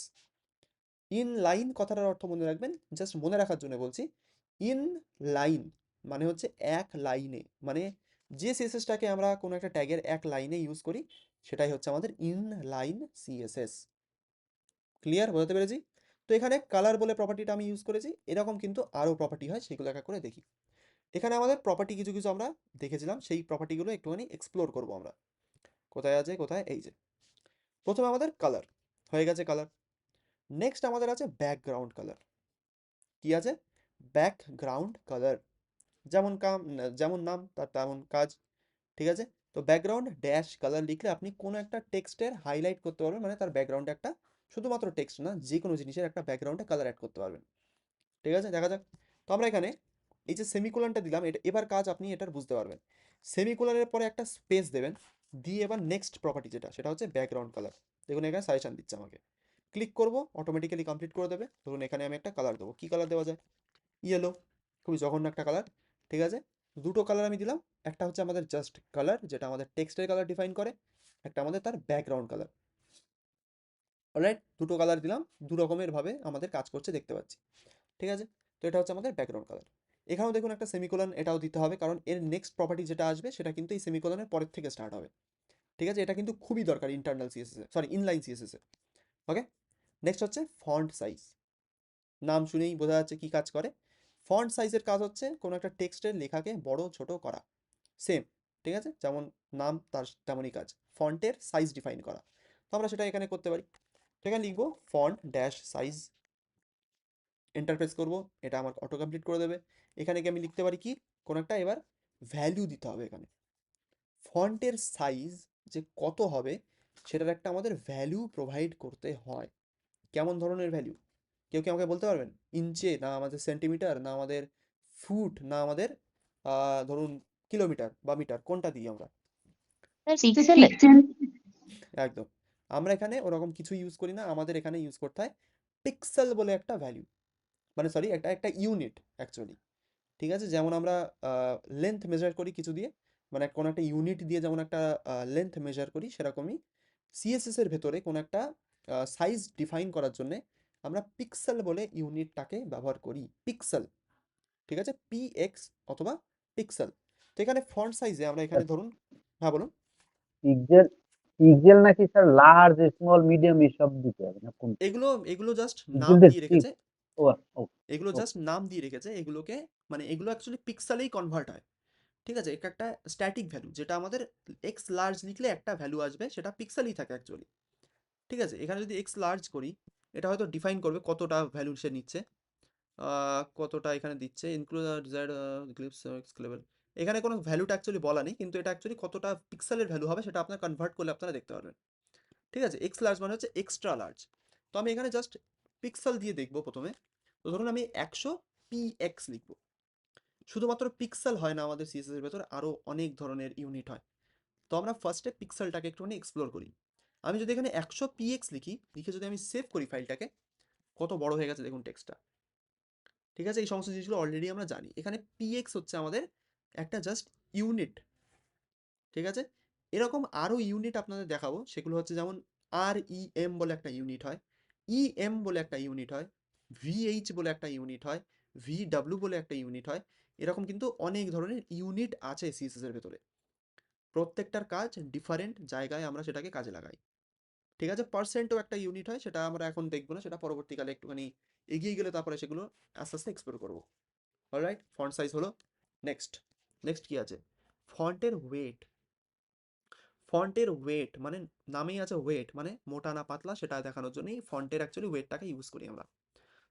ইনলাইন কথাটার অর্থ মনে রাখবেন, জাস্ট মনে রাখার জন্য বলছি। ইন লাইন মানে হচ্ছে এক লাইনে, মানে যে সিএসএসটাকে আমরা কোনো একটা ট্যাগের এক লাইনে ইউজ করি, সেটাই হচ্ছে আমাদের ইনলাইন সিএসএস। ক্লিয়ার? বোঝাতে পেরেছি? তো এখানে কালার বলে প্রপার্টিটা আমি ইউজ করেছি, এরকম কিন্তু আরও প্রপার্টি হয়, সেগুলো এক এক করে দেখি। এখানে আমাদের প্রপার্টি কিছু কিছু আমরা দেখেছিলাম, সেই প্রপার্টিগুলো একটুখানি এক্সপ্লোর করবো আমরা। কোথায় আছে? কোথায়? এই যে প্রথমে আমাদের কালার হয়ে গেছে, কালার। নেক্সট আমাদের আছে ব্যাকগ্রাউন্ড কালার। কি আছে? Background colour. যেমন নাম তার তেমন কাজ, ঠিক আছে? তো ব্যাকগ্রাউন্ড ড্যাশ কালার লিখলে আপনি কোনো একটা টেক্সটের হাইলাইট করতে পারবেন, মানে তার ব্যাকগ্রাউন্ডে একটা, শুধুমাত্র টেক্সট না, যে কোনো জিনিসের একটা ব্যাকগ্রাউন্ডে কালার অ্যাড করতে পারবেন। ঠিক আছে, দেখা যাক। তো আমরা এখানে এই যে সেমিকোলনটা দিলাম, এটা এবার কাজ আপনি এটার বুঝতে পারবেন। সেমিকোলনের পরে একটা স্পেস দেবেন, দিয়ে এবার নেক্সট প্রপার্টি যেটা, সেটা হচ্ছে ব্যাকগ্রাউন্ড কালার। দেখুন এখানে সাজেশন দিচ্ছে আমাকে, ক্লিক করব অটোমেটিক্যালি কমপ্লিট করে দেবে। ধরুন এখানে আমি একটা কালার দেবো, কি কালার দেওয়া যায়? ইয়েলো, খুবই জঘন্য একটা কালার। ঠিক আছে, দুটো কালার আমি দিলাম, একটা হচ্ছে আমাদের জাস্ট কালার যেটা আমাদের টেক্সটের কালার ডিফাইন করে, একটা আমাদের তার ব্যাকগ্রাউন্ড কালার। অলরাইট, দুটো কালার দিলাম, দু রকমের ভাবে আমাদের কাজ করছে দেখতে পাচ্ছি। ঠিক আছে, তো এটা হচ্ছে আমাদের ব্যাকগ্রাউন্ড কালার। এখানেও দেখুন একটা সেমিকোলন এটাও দিতে হবে, কারণ এর নেক্সট প্রপার্টি যেটা আসবে সেটা কিন্তু এই সেমিকোলনের পরের থেকে স্টার্ট হবে। ঠিক আছে, এটা কিন্তু খুবই দরকার ইন্টারনাল সিএসএস এ, সরি ইনলাইন সিএসএস এ। ওকে, নেক্সট হচ্ছে ফন্ট সাইজ। নাম শুনেই বোঝা যাচ্ছে কি কাজ করে। ফন্ট সাইজের কাজ হচ্ছে কোনো একটা টেক্সটের লেখাকে বড় ছোট করা, সেম। ঠিক আছে, যেমন নাম তার তেমনই কাজ, ফন্টের সাইজ ডিফাইন করা। তো আমরা সেটা এখানে করতে পারি। তো এখানে লিখবো font dash size, enter press করবো, এটা আমার অটো কমপ্লিট করে দেবে। এখানে কি আমি লিখতে পারি কি, কোনো একটা এবার ভ্যালু দিতে হবে এখানে, ফন্টের সাইজ যে কত হবে সেটার একটা আমাদের ভ্যালু প্রোভাইড করতে হয়। কেমন ধরনের ভ্যালু, কেউ কি আমাকে বলতে পারবেন? ইঞ্চে, না আমাদের সেন্টিমিটার, না আমাদের ফুট, না আমাদের ধরুন কিলোমিটার বা মিটার, কোনটা দিই আমরা? পিক্সেলে। একদম, আমরা এখানে ওরকম কিছু ইউজ করি না, আমাদের এখানে ইউজ করতে হয় পিক্সেল বলে একটা ভ্যালু, মানে সরি একটা একটা ইউনিট অ্যাকচুয়ালি। ঠিক আছে, যেমন আমরা লেন্থ মেজার করি কিছু দিয়ে, মানে কোনো একটা ইউনিট দিয়ে যেমন একটা লেন্থ মেজার করি, সেরকমই সিএসএস এর ভেতরে কোনো একটা সাইজ ডিফাইন করার জন্যে আমরা পিক্সেল বলে ইউনিটটাকে ব্যবহার করি, পিক্সেল। ঠিক আছে, পিএক্স অথবা পিক্সেল। তো এখানে ফন্ট সাইজে আমরা এখানে ধরুন, হ্যাঁ বলুন। পিক্সেল, পিক্সেল নাকি স্যার লার্জ স্মল মিডিয়াম এসব দিতে হবে না কোন? এগুলো এগুলো জাস্ট নাম পিক্সেলটা দিয়ে চিপ। রেখেছে, ও ও এগুলো ও জাস্ট নাম দিয়ে রেখেছে এগুলোকে, মানে এগুলো অ্যাকচুয়ালি পিক্সেলেই কনভার্ট হয়। ঠিক আছে, এটা একটা স্ট্যাটিক ভ্যালু, যেটা আমাদের এক্স লার্জ লিখলে একটা ভ্যালু আসবে, সেটা পিক্সেলই থাকে অ্যাকচুয়ালি। ঠিক আছে, এখানে যদি এক্স লার্জ করি, এটা হয়তো ডিফাইন করবে কতটা ভ্যালু সে নিচ্ছে, কতটা এখানে দিচ্ছে, ইনক্লুড ডিজায়ার্ড গ্লিপস এক্স লেভেল। এখানে কোনো ভ্যালুটা অ্যাকচুয়ালি বলা নেই, কিন্তু এটা অ্যাকচুয়ালি কতটা পিক্সেলের ভ্যালু হবে সেটা আপনার কনভার্ট করলে আপনারা দেখতে পারবেন। ঠিক আছে, এক্স লার্জ মানে হচ্ছে এক্সট্রা লার্জ। তো আমি এখানে জাস্ট পিক্সেল দিয়ে দেখবো প্রথমে। তো ধরুন আমি 100 পিএক্স লিখবো। শুধুমাত্র পিক্সেল হয় না আমাদের সিএসএস এর ভেতর, আরও অনেক ধরনের ইউনিট হয়। তো আমরা ফার্স্টে পিক্সেলটাকে একটুখানি এক্সপ্লোর করি। আমি যদি এখানে 100 পিএক্স লিখি, লিখে যদি আমি সেভ করি ফাইলটাকে, কত বড় হয়ে গেছে দেখুন টেক্সটটা। ঠিক আছে, এই সমস্ত জিনিসগুলো অলরেডি আমরা জানি। এখানে পিএক্স হচ্ছে আমাদের একটা জাস্ট ইউনিট। ঠিক আছে, এরকম আরও ইউনিট আপনাদের দেখাবো, সেগুলো হচ্ছে যেমন আর এম বলে একটা ইউনিট হয়, ইএম বলে একটা ইউনিট হয়, ভিএইচ বলে একটা ইউনিট হয়, ভিডব্লিউ বলে একটা ইউনিট হয়। এরকম কিন্তু অনেক ধরনের ইউনিট আছে সিএসএস এর ভেতরে, প্রত্যেকটার কাজ ডিফারেন্ট জায়গায় আমরা সেটাকে কাজে লাগাই। ঠিক আছে, পার্সেন্টও একটা ইউনিট হয়, সেটা আমরা এখন দেখবো না, সেটা পরবর্তীকালে একটুখানি এগিয়ে গেলে তারপরে সেগুলো আস্তে আস্তে এক্সপ্লোর করবো। অলরাইট, ফন্ট সাইজ হলো। নেক্সট, নেক্সট কি আছে? ফন্টের ওয়েট। ফন্টের ওয়েট মানে, নামেই আছে ওয়েট, মানে মোটা না পাতলা সেটা দেখানোর জন্যই ফন্টের অ্যাকচুয়ালি ওয়েটটাকে ইউজ করি আমরা।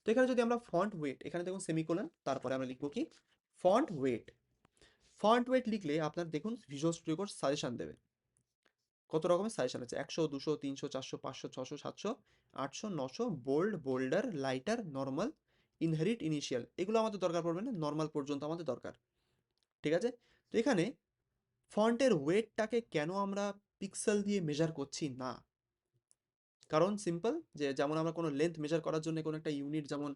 তো এখানে যদি আমরা ফন্ট ওয়েট, এখানে দেখুন সেমিকোলন, তারপরে আমরা লিখবো কি, ফন্ট ওয়েট। ফন্ট ওয়েট লিখলে আপনার দেখুন ভিজুয়াল স্টুডিও কোড সাজেশন দেবে, কত রকমের সাজেশন আছে, 100, 200, 300, 400, 500, 600, 700, 800, 900, bold, bolder, lighter, normal, inherit, initial. এগুলো আমাদের দরকার পড়বে না, নর্মাল পর্যন্ত আমাদের দরকার। ঠিক আছে, তো এখানে ফন্টের ওয়েটটাকে কেন আমরা পিক্সেল দিয়ে মেজার করছি না? কারণ সিম্পল, যে যেমন আমরা কোনো লেন্থ মেজার করার জন্য কোনো একটা ইউনিট, যেমন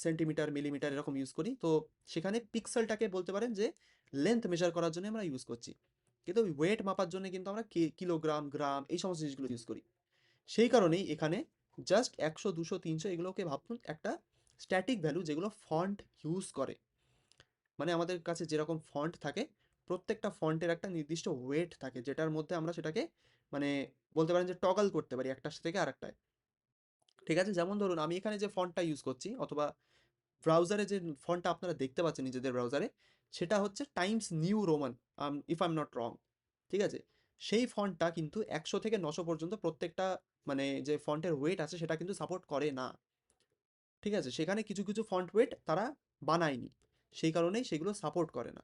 সেন্টিমিটার, মিলিমিটার এরকম ইউজ করি, তো সেখানে পিক্সেলটাকে বলতে পারেন যে লেন্থ মেজার করার জন্য আমরা ইউজ করছি, কিন্তু ওয়েট মাপার জন্য কিন্তু আমরা কিলোগ্রাম, গ্রাম, এই সমস্ত জিনিসগুলো ইউজ করি। সেই কারণেই এখানে জাস্ট 100, 200, 300 এগুলোকে ভাবুন একটা স্ট্যাটিক ভ্যালু, যেগুলো ফন্ট ইউজ করে। মানে আমাদের কাছে যেরকম ফন্ট থাকে, প্রত্যেকটা ফন্টের একটা নির্দিষ্ট ওয়েট থাকে, যেটার মধ্যে আমরা সেটাকে মানে বলতে পারেন যে টগল করতে পারি একটার থেকে আরেকটায়। ঠিক আছে, যেমন ধরুন আমি এখানে যে ফন্টটা ইউজ করছি, অথবা ব্রাউজারে যে ফন্টটা আপনারা দেখতে পাচ্ছেন নিজেদের ব্রাউজারে, সেটা হচ্ছে Times new Roman, if I am not wrong. ঠিক আছে, সেই ফন্টটা কিন্তু 100 থেকে 900 পর্যন্ত প্রত্যেকটা, মানে যে ফন্টের ওয়েট আছে সেটা কিন্তু সাপোর্ট করে না। ঠিক আছে, সেখানে কিছু কিছু ফন্ট ওয়েট তারা বানায়নি, সেই কারণেই সেগুলো সাপোর্ট করে না।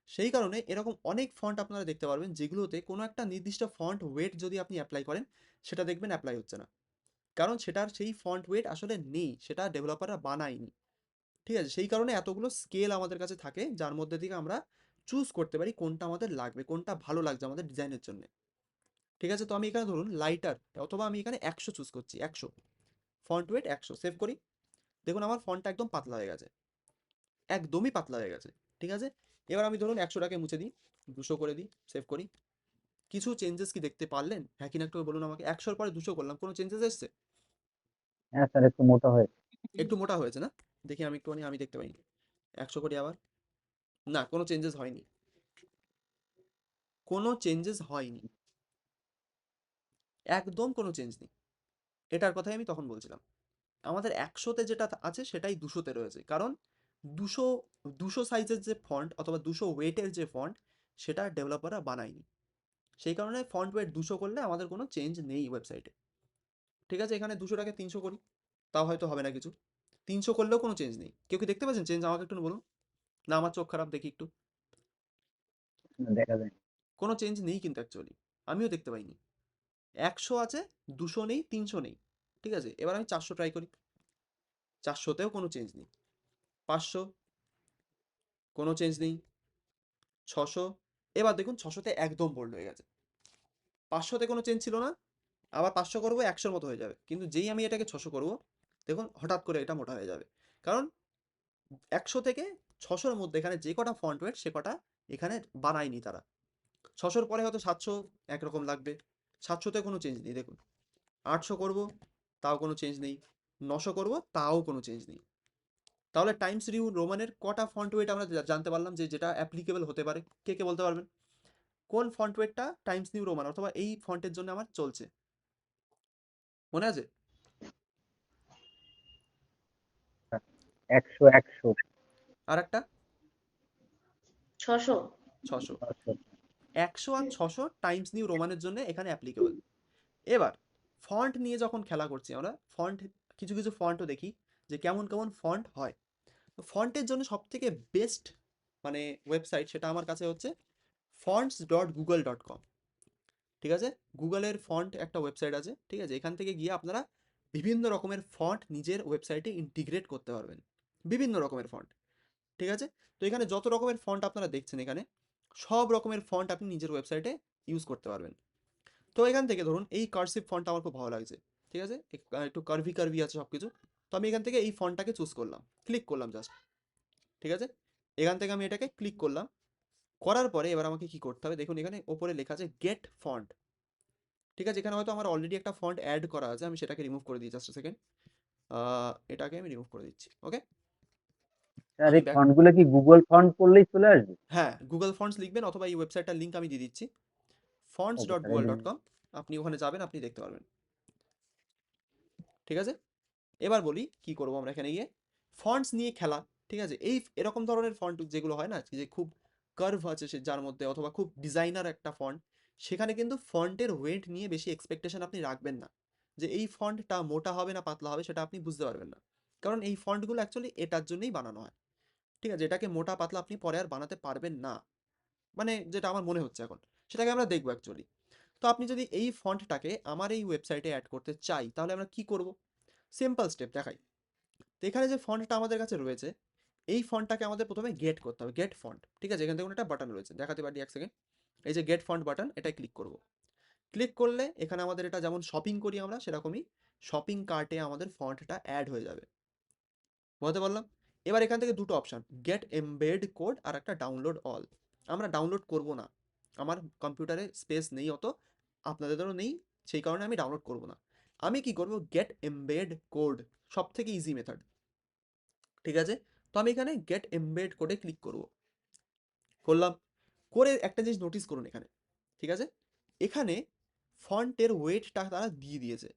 সেই কারণে এরকম অনেক ফন্ট আপনারা দেখতে পারবেন যেগুলোতে কোনো একটা নির্দিষ্ট ফন্ট ওয়েট যদি আপনি অ্যাপ্লাই করেন, সেটা দেখবেন অ্যাপ্লাই হচ্ছে না, কারণ সেটার সেই ফন্ট ওয়েট আসলে নেই, সেটা ডেভেলপাররা বানায়নি। ঠিক আছে, সেই কারণে এতগুলো স্কেল আমাদের কাছে থাকে, যার মধ্যে থেকে আমরা চুজ করতে পারি কোনটা আমাদের লাগবে, কোনটা ভালো লাগছে আমাদের ডিজাইনের জন্য। ঠিক আছে, তো আমি এখানে ধরুন লাইটার, অথবা আমি এখানে 100 চুজ করছি, 100 ফন্ট ওয়েট, 100 সেভ করি। দেখুন আমার ফন্টটা একদম পাতলা হয়ে গেছে, একদমই পাতলা হয়ে গেছে। ঠিক আছে, এবার আমি ধরুন 100টাকে মুছে দিই, 200 করে দিই, সেভ করি। কিছু চেঞ্জেস কি দেখতে পারলেন? হ্যাঁ কি না একটু বলুন আমাকে। 100-র পরে 200 করলাম, কোনো চেঞ্জেস এসছে? হ্যাঁ স্যার, একটু মোটা হয়েছে। একটু মোটা হয়েছে না? দেখি আমি একটুখানি, আমি দেখতে পাইনি। 100 করি আবার, না কোনো চেঞ্জেস হয়নি, কোনো চেঞ্জেস হয়নি, একদম কোনো চেঞ্জ নেই। এটার কথাই আমি তখন বলছিলাম, আমাদের 100তে যেটা আছে সেটাই 200তে রয়েছে, কারণ 200 200 সাইজের যে ফন্ট অথবা 200 ওয়েটের যে ফন্ট, সেটা ডেভেলপাররা বানায়নি। সেই কারণে ফন্ট ওয়েট 200 করলে আমাদের কোনো চেঞ্জ নেই ওয়েবসাইটে। ঠিক আছে, এখানে 200টাকে 300 করি, তাও হয়তো হবে না কিছু। 300 করলেও কোনো চেঞ্জ নেই। কেউ কি দেখতে পাচ্ছেন চেঞ্জ? আমাকে একটু বলুন, না আমার চোখ খারাপ, দেখি একটু। দেখা যায়। কোনো চেঞ্জ নেই কিন্তু অ্যাকচুয়ালি, আমিও দেখতে পাইনি। 100 আছে, 200 নেই, 300 নেই। ঠিক আছে, এবার আমি 400 ট্রাই করি, 400তেও কোনো চেঞ্জ নেই। 500, কোনো চেঞ্জ নেই। 600, এবার দেখুন 600তে একদম বোল্ড হয়ে গেছে। 500তে কোনো চেঞ্জ ছিল না, আবার 500 করবো, 100-র মতো হয়ে যাবে, কিন্তু যেই আমি এটাকে 600 করবো, দেখুন হঠাৎ করে এটা মোটা হয়ে যাবে, কারণ 100 থেকে 600-র মধ্যে এখানে যে কটা ফন্ট ওয়েট সে কটা এখানে বানায়নি তারা। 600-র পরে হয়তো 700 একরকম লাগবে, 700-তে কোনো চেঞ্জ নেই দেখুন। 800 করব, তাও কোনো চেঞ্জ নেই। 900 করব, তাও কোনো চেঞ্জ নেই। তাহলে টাইমস নিউ রোমানের কটা ফন্ট ওয়েট আমরা জানতে পারলাম যে যেটা অ্যাপ্লিকেবল হতে পারে? কে কে বলতে পারবেন কোন ফন্ট ওয়েটটা টাইমস নিউ রোমান অথবা এই ফন্টের জন্য আমার চলছে? মনে আছে? 100, 100, আর একটা 600। 600। 500। 100 আর 600 টাইমস নিউ রোমানের জন্য এখানে অ্যাপ্লিকেবল। এবার ফন্ট নিয়ে যখন খেলা করছি আমরা, ফন্ট কিছু কিছু ফন্টও দেখি যে কেমন কেমন ফন্ট হয়। তো ফন্টের জন্য সব থেকে বেস্ট মানে ওয়েবসাইট সেটা আমার কাছে হচ্ছে fonts.google.com। ঠিক আছে, গুগলের ফন্ট একটা ওয়েবসাইট আছে, ঠিক আছে, এখান থেকে গিয়ে আপনারা বিভিন্ন রকমের ফন্ট নিজের ওয়েবসাইটে ইন্টিগ্রেট করতে পারবেন, বিভিন্ন রকমের ফন্ট। ঠিক আছে, তো এখানে যত রকমের ফন্ট আপনারা দেখছেন এখানে, সব রকমের ফন্ট আপনি নিজের ওয়েবসাইটে ইউজ করতে পারবেন। তো এখান থেকে ধরুন এই কার্সিভ ফন্টটা আমার খুব ভালো লাগছে, ঠিক আছে, একটু কার্ভি কার্ভি আছে সব কিছু। তো আমি এখান থেকে এই ফন্টটাকে চুজ করলাম, ক্লিক করলাম জাস্ট। ঠিক আছে, এখান থেকে আমি এটাকে ক্লিক করলাম, করার পরে এবার আমাকে কি করতে হবে দেখুন, এখানে ওপরে লেখা আছে গেট ফন্ট। ঠিক আছে, এখানে হয়তো আমার অলরেডি একটা ফন্ট অ্যাড করা আছে, আমি সেটাকে রিমুভ করে দিই, জাস্ট সেকেন্ড। এটাকে আমি রিমুভ করে দিচ্ছি, ওকে। স্যার, আমি এই ব্যাক, ফন্ট গুলো কি গুগল ফন্ট করলেই চলে আসবে? হ্যাঁ গুগল ফন্টস লিখবেন, অথবা এই ওয়েবসাইটটার লিঙ্ক আমি দিয়ে দিচ্ছি, fonts okay dot sir, Google dot com আপনি ওখানে যাবেন, আপনি দেখতে পারবেন। ঠিক আছে, এবার বলি কি করব আমরা এখানে গিয়ে, ফন্টস নিয়ে খেলা। ঠিক আছে, এই এরকম ধরনের ফন্ট যেগুলো হয় না যে খুব কার্ভ আছে সে যার মধ্যে, অথবা খুব ডিজাইনার একটা ফন্ট, সেখানে কিন্তু ফন্টের ওয়েট নিয়ে বেশি এক্সপেকটেশন আপনি রাখবেন না, যে এই ফন্টটা মোটা হবে না পাতলা হবে সেটা আপনি বুঝতে পারবেন না, কারণ এই ফন্টগুলো অ্যাকচুয়ালি এটার জন্যই বানানো হয়। ঠিক আছে, এটাকে মোটা পাতলা আপনি পরে আর বানাতে পারবেন না, মানে যেটা আমার মনে হচ্ছে এখন, সেটাকে আমরা দেখবো অ্যাকচুয়ালি। তো আপনি যদি এই ফন্টটাকে আমার এই ওয়েবসাইটে অ্যাড করতে চাই, তাহলে আমরা কি করব? সিম্পল স্টেপ দেখাই। তো এখানে যে ফন্টটা আমাদের কাছে রয়েছে, এই ফন্টটাকে আমাদের প্রথমে গেট করতে হবে, গেট ফন্ট। ঠিক আছে, এখান থেকে একটা বাটন রয়েছে, দেখাতে পারি এক সেকেন্ড। এই যে গেট ফন্ট বাটন, এটাই ক্লিক করব। ক্লিক করলে এখানে আমাদের এটা যেমন শপিং করি আমরা, সেরকমই শপিং কার্টে আমাদের ফন্টটা অ্যাড হয়ে যাবে। বলতে পারলাম? এবার এখান থেকে দুটো অপশান, গেট এমবেড কোড আর একটা ডাউনলোড অল। আমরা ডাউনলোড করব না, আমার কম্পিউটারে স্পেস নেই অত, আপনাদেরও নেই, সেই কারণে আমি ডাউনলোড করব না। আমি কি করব, গেট এমবেড কোড, সব থেকে ইজি মেথড। ঠিক আছে, তো আমি এখানে গেট এমবেড কোডে ক্লিক করব, করলাম। করে একটা জিনিস নোটিস করুন এখানে, ঠিক আছে, এখানে ফন্টের ওয়েটটা তারা দিয়ে দিয়েছে,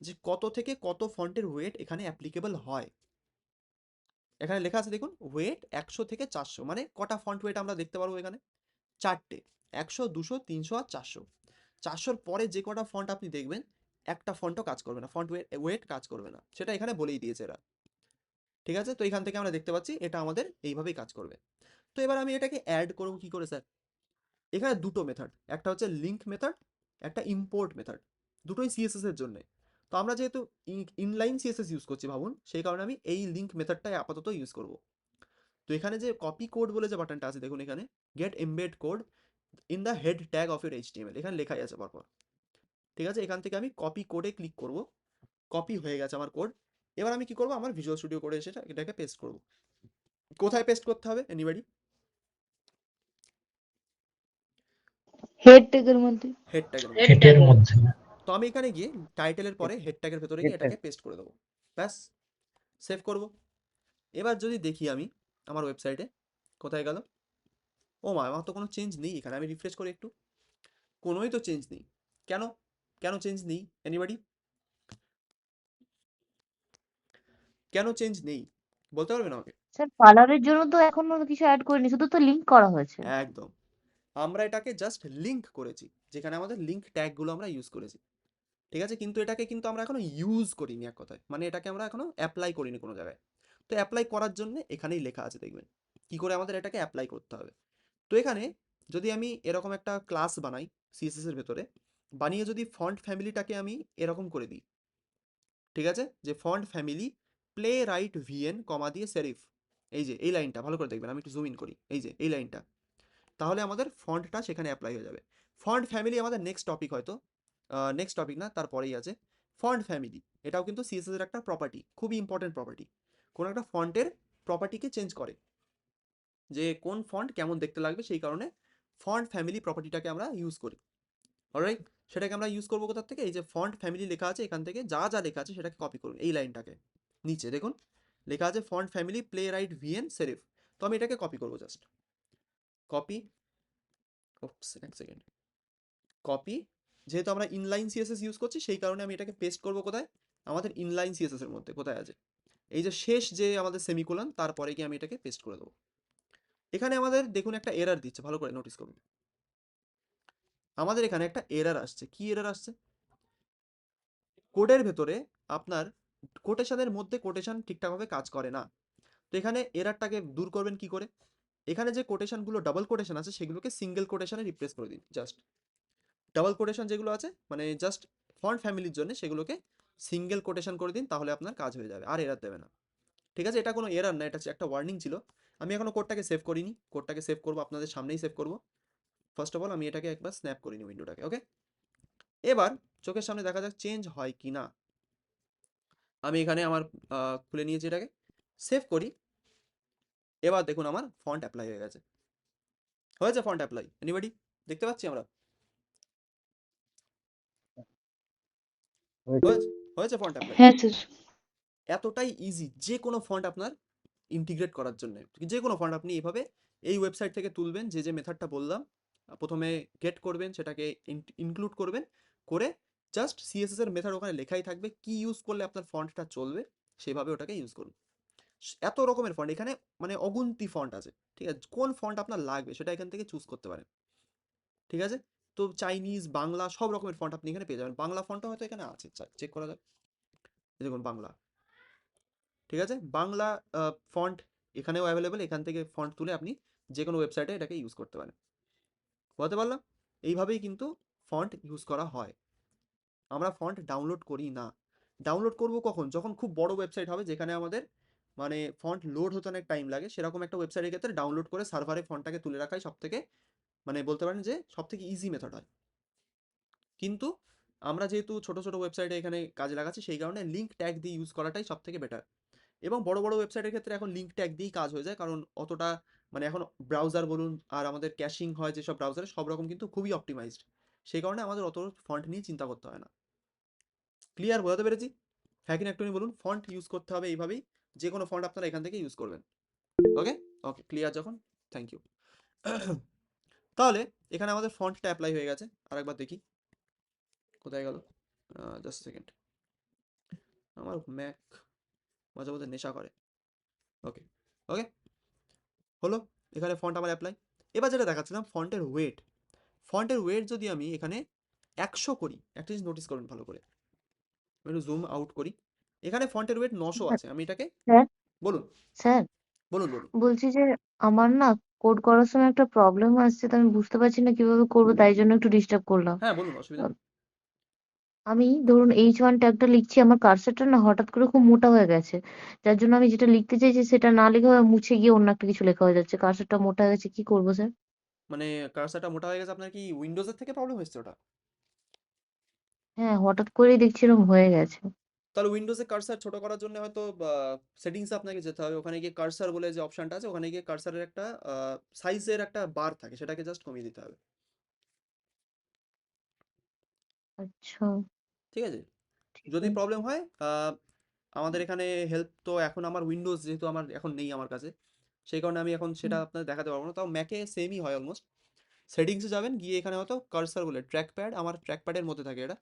যে কত থেকে কত ফন্টের ওয়েট এখানে অ্যাপ্লিকেবল হয়। এখানে লেখা আছে দেখুন, ওয়েট 100 থেকে 400, মানে কটা ফন্ট ওয়েট আমরা দেখতে পারবো এখানে? 4টে, 100, 200, 300 আর 400। 400-র পরে যে কটা ফন্ট আপনি দেখবেন, একটা ফন্টও কাজ করবে না, ফন্ট ওয়েট কাজ করবে না, সেটা এখানে বলেই দিয়েছে এরা। ঠিক আছে? তো এখান থেকে আমরা দেখতে পাচ্ছি এটা আমাদের এইভাবেই কাজ করবে। তো এবার আমি এটাকে অ্যাড করব কি করে স্যার? এখানে দুটো মেথড, একটা হচ্ছে লিঙ্ক মেথড, একটা ইম্পোর্ট মেথড, দুটোই সিএসএস এর জন্য। তো আমরা যেহেতু ইনলাইন সিএসএস ইউজ করছি ভাবুন, সেই কারণে আমি এই লিঙ্ক মেথডটাই আপাতত ইউজ করব। তো এখানে যে কপি কোড বলে যে বাটনটা আছে দেখুন, এখানে get embed code in the head tag of your HTML এখানে লেখাই আছে পরপর। ঠিক আছে, এখান থেকে আমি কপি কোডে ক্লিক করব। কপি হয়ে গেছে আমার কোড। এবার আমি কি করব, আমার ভিজুয়াল স্টুডিও কোডে এসে এটাকে পেস্ট করব। কোথায় পেস্ট করতে হবে এনিবডি? হেড ট্যাগের মধ্যে। হেড ট্যাগের মধ্যে। হেডের মধ্যে। তো আমি এখানে গিয়ে টাইটেলের পরে হেড ট্যাগের ভেতরে গিয়ে এটা এটাকে পেস্ট করে দেবো। ব্যাস, সেভ করব। এবার যদি দেখি আমি আমার ওয়েবসাইটে কোথায় গেল, ও মা, আমার তো কোনো চেঞ্জ নেই এখানে। আমি রিফ্রেশ করি একটু, কোনোই তো চেঞ্জ নেই। কেন কেন চেঞ্জ নেই এনিবডি? কেন চেঞ্জ নেই বলতে পারবেন আমাকে? স্যার কালারের জন্য তো এখনো কিছু অ্যাড করিনি, শুধু তো লিংক করা হয়েছে। একদম, আমরা এটাকে জাস্ট লিঙ্ক করেছি, যেখানে আমাদের লিঙ্ক ট্যাগগুলো আমরা ইউজ করেছি। ঠিক আছে, কিন্তু এটাকে কিন্তু আমরা এখনো ইউজ করিনি, এক কথায় মানে এটাকে আমরা এখনো অ্যাপ্লাই করিনি কোনো জায়গায়। তো অ্যাপ্লাই করার জন্য এখানেই লেখা আছে, দেখবেন কি করে আমাদের এটাকে অ্যাপ্লাই করতে হবে। তো এখানে যদি আমি এরকম একটা ক্লাস বানাই সিএসএস এর ভেতরে, বানিয়ে যদি ফন্ট ফ্যামিলিটাকে আমি এরকম করে দিই, ঠিক আছে, যে font family Playwrite VN comma দিয়ে সেরিফ, এই যে এই লাইনটা ভালো করে দেখবেন, আমি একটু জুম ইন করি, এই যে এই লাইনটা, তাহলে আমাদের ফন্টটা সেখানে অ্যাপ্লাই হয়ে যাবে। ফন্ট ফ্যামিলি আমাদের নেক্সট টপিক, হয়তো নেক্সট টপিক না, তারপরেই আছে ফন্ট ফ্যামিলি। এটাও কিন্তু সিএসএস এর একটা প্রপার্টি, খুবই ইম্পর্টেন্ট প্রপার্টি। কোনো একটা ফন্টের প্রপার্টিকে চেঞ্জ করে, যে কোন ফন্ট কেমন দেখতে লাগবে, সেই কারণে ফন্ট ফ্যামিলি প্রপার্টিটাকে আমরা ইউজ করি। অলরাইট, সেটাকে আমরা ইউজ করবো কোথা থেকে? এই যে ফন্ট ফ্যামিলি লেখা আছে, এখান থেকে যা যা লেখা আছে সেটাকে কপি করুন, এই লাইনটাকে নিচে দেখুন লেখা আছে font family Playwrite VN serif. তো আমি এটাকে কপি করবো, জাস্ট কপি, ওপস এক সেকেন্ড, কপি। যেহেতু আমরা ইনলাইন সিএসএস ইউজ করছি, সেই কারণে আমি এটাকে পেস্ট করবো কোথায়? আমাদের ইনলাইন সিএসএস এর মধ্যে কোথায় আছে, এই যে শেষ যে আমাদের সেমিকোলন, তারপরে গিয়ে আমি এটাকে পেস্ট করে দেবো। এখানে আমাদের দেখুন একটা এরার দিচ্ছে, ভালো করে নোটিস করুন। আমাদের এখানে একটা এরার আসছে। কি এরার আসছে? কোডের ভেতরে আপনার কোটেশনের মধ্যে কোটেশন ঠিকঠাকভাবে কাজ করে না। তো এখানে এরারটাকে দূর করবেন কি করে? এখানে যে কোটেশনগুলো ডাবল কোটেশন আছে, সেগুলোকে সিঙ্গেল কোটেশনে রিপ্লেস করে দিন। জাস্ট ডাবল কোটেশন যেগুলো আছে, মানে জাস্ট ফন্ট ফ্যামিলির জন্য, সেগুলোকে সিঙ্গেল কোটেশন করে দিন, তাহলে আপনার কাজ হয়ে যাবে, আর এরার দেবে না। ঠিক আছে, এটা কোনো এরার না, এটা একটা ওয়ার্নিং ছিল। আমি এখনো কোডটাকে সেভ করিনি, কোডটাকে সেভ করবো আপনাদের সামনেই সেভ করবো। ফার্স্ট অফ অল আমি এটাকে একবার স্ন্যাপ করিনি উইন্ডোটাকে, ওকে। এবার চোখের সামনে দেখা যাক চেঞ্জ হয় কি না। আমি এখানে আমার খুলে নিয়েছি, এটাকে সেভ করি। এবার দেখুন আমার ফন্ট অ্যাপ্লাই হয়ে গেছে। হয়েছে ফন্ট অ্যাপ্লাই এনিবডি? দেখতে পাচ্ছি আমরা? হয়েছে। হয়েছে, হয়েছে ফন্ট অ্যাপ্লাই। হ্যাঁ স্যার। এতটাই ইজি যে কোনো ফন্ট আপনার ইন্টিগ্রেট করার জন্য। যে কোনো ফন্ট আপনি এইভাবে এই ওয়েবসাইট থেকে তুলবেন, যে যে মেথডটা বললাম, প্রথমে গেট করবেন, সেটাকে ইনক্লুড করবেন, করে জাস্ট সিএসএস এর মেথড ওখানে লেখাই থাকবে, কি ইউজ করলে আপনার ফন্টটা চলবে, সেভাবে ওটাকে ইউজ করুন। এত রকমের ফন্ট এখানে, মানে অগুন্তি ফন্ট আছে। ঠিক আছে, কোন ফন্ট আপনার লাগবে সেটা এখান থেকে চুজ করতে পারেন। ঠিক আছে, তো চাইনিজ, বাংলা, সব রকমের ফন্ট আপনি এখানে পেয়ে যাবেন। বাংলা ফন্টও হয়তো এখানে আছে, চেক করা যাক। এই দেখুন বাংলা, ঠিক আছে, বাংলা ফন্ট এখানেও অ্যাভেলেবেল। এখান থেকে ফন্ট তুলে আপনি যে কোনো ওয়েবসাইটে এটাকে ইউজ করতে পারেন। বলতে পারলাম, এইভাবেই কিন্তু ফন্ট ইউজ করা হয়। আমরা ফন্ট ডাউনলোড করি না। ডাউনলোড করব কখন? যখন খুব বড় ওয়েবসাইট হবে, যেখানে আমাদের মানে ফন্ট লোড হতে অনেক টাইম লাগে, সেরকম একটা ওয়েবসাইটের ক্ষেত্রে ডাউনলোড করে সার্ভারে ফন্টটাকে তুলে রাখাই সব থেকে, মানে বলতে পারেন যে সব থেকে ইজি মেথড হয়। কিন্তু আমরা যেহেতু ছোট ছোট ওয়েবসাইটে এখানে কাজে লাগাচ্ছি, সেই কারণে লিঙ্ক ট্যাগ দিয়ে ইউজ করাটাই সব থেকে বেটার। এবং বড় বড় ওয়েবসাইটের ক্ষেত্রে এখন লিঙ্ক ট্যাগ দিয়েই কাজ হয়ে যায়, কারণ অতটা মানে এখন ব্রাউজার বলুন আর আমাদের ক্যাশিং হয় যেসব ব্রাউজারে, সব রকম কিন্তু খুবই অপটিমাইজড। সেই কারণে আমাদের অত ফন্ট নিয়ে চিন্তা করতে হয় না। ক্লিয়ার, বোঝাতে পেরেছি? হ্যাঁ কিনা একটুখানি বলুন। ফন্ট ইউজ করতে হবে এইভাবেই, যে কোনো ফন্ট আপনারা এখান থেকে ইউজ করবেন। ওকে, ওকে, ক্লিয়ার যখন, থ্যাংক ইউ। তাহলে এখানে আমাদের ফন্টটা অ্যাপ্লাই হয়ে গেছে। আরেকবার দেখি কোথায় গেল, জাস্ট সেকেন্ড, আমার ম্যাক মাঝে মাঝে নেশা করে। ওকে, ওকে, হলো এখানে ফন্ট আমার অ্যাপ্লাই। এবার যেটা দেখাচ্ছিলাম ফন্টের ওয়েট, ফন্টের ওয়েট যদি আমি এখানে 100 করি, একটা জিনিস নোটিস করুন ভালো করে, আমি একটু জুম আউট করি, এখানে ফন্টের ওয়েট 900 আছে, আমি এটাকে স্যার বলুন স্যার বলুন বলুন বলছি যে আমার না কোড করার সময় একটা প্রবলেম আসছে, তো আমি বুঝতে পারছি না কিভাবে করবো, তাই জন্য একটু ডিস্টার্ব করলাম। হ্যাঁ বলুন, অসুবিধা আহ, নেই। আমি ধরুন H1 ট্যাগটা লিখছি, আমার কার্সরটা না হঠাৎ করে খুব মোটা হয়ে গেছে, যার জন্য আমি যেটা লিখতে চাইছি সেটা না লিখে মুছে গিয়ে অন্য একটা কিছু লেখা হয়ে যাচ্ছে। কার্সরটা মোটা হয়ে গেছে, কি করবো স্যার? মানে কার্সারটা মোটা হয়ে গেছে, আপনার কি উইন্ডোজের থেকে প্রবলেম হচ্ছে ওটা? হ্যাঁ, হঠাৎ করেই দেখছি এরকম হয়ে গেছে। তাহলে উইন্ডোজে কার্সার ছোট করার জন্য হয়তো সেটিংসে আপনাকে যেতে হবে। ওখানে গিয়ে কার্সার বলে যে অপশনটা আছে, ওখানে গিয়ে কার্সারের একটা সাইজের একটা বার থাকে, সেটাকে জাস্ট কমিয়ে দিতে হবে। আচ্ছা, ঠিক আছে? ঠিক যদি আছে। প্রবলেম হয় আমাদের এখানে হেল্প তো এখন আমার উইন্ডোজ যেহেতু আমার এখন নেই আমার কাছে, সেই কারণে আমি এখন সেটা হুম, আপনাদের দেখাতে পারবো না। তাও ম্যাকে সেমই হয় অলমোস্ট। সেটিংসে যাবেন, গিয়ে এখানে হয়তো কার্সার বলে ট্র্যাক প্যাড, আমার ট্র্যাক প্যাডের মধ্যে থাকে এটা।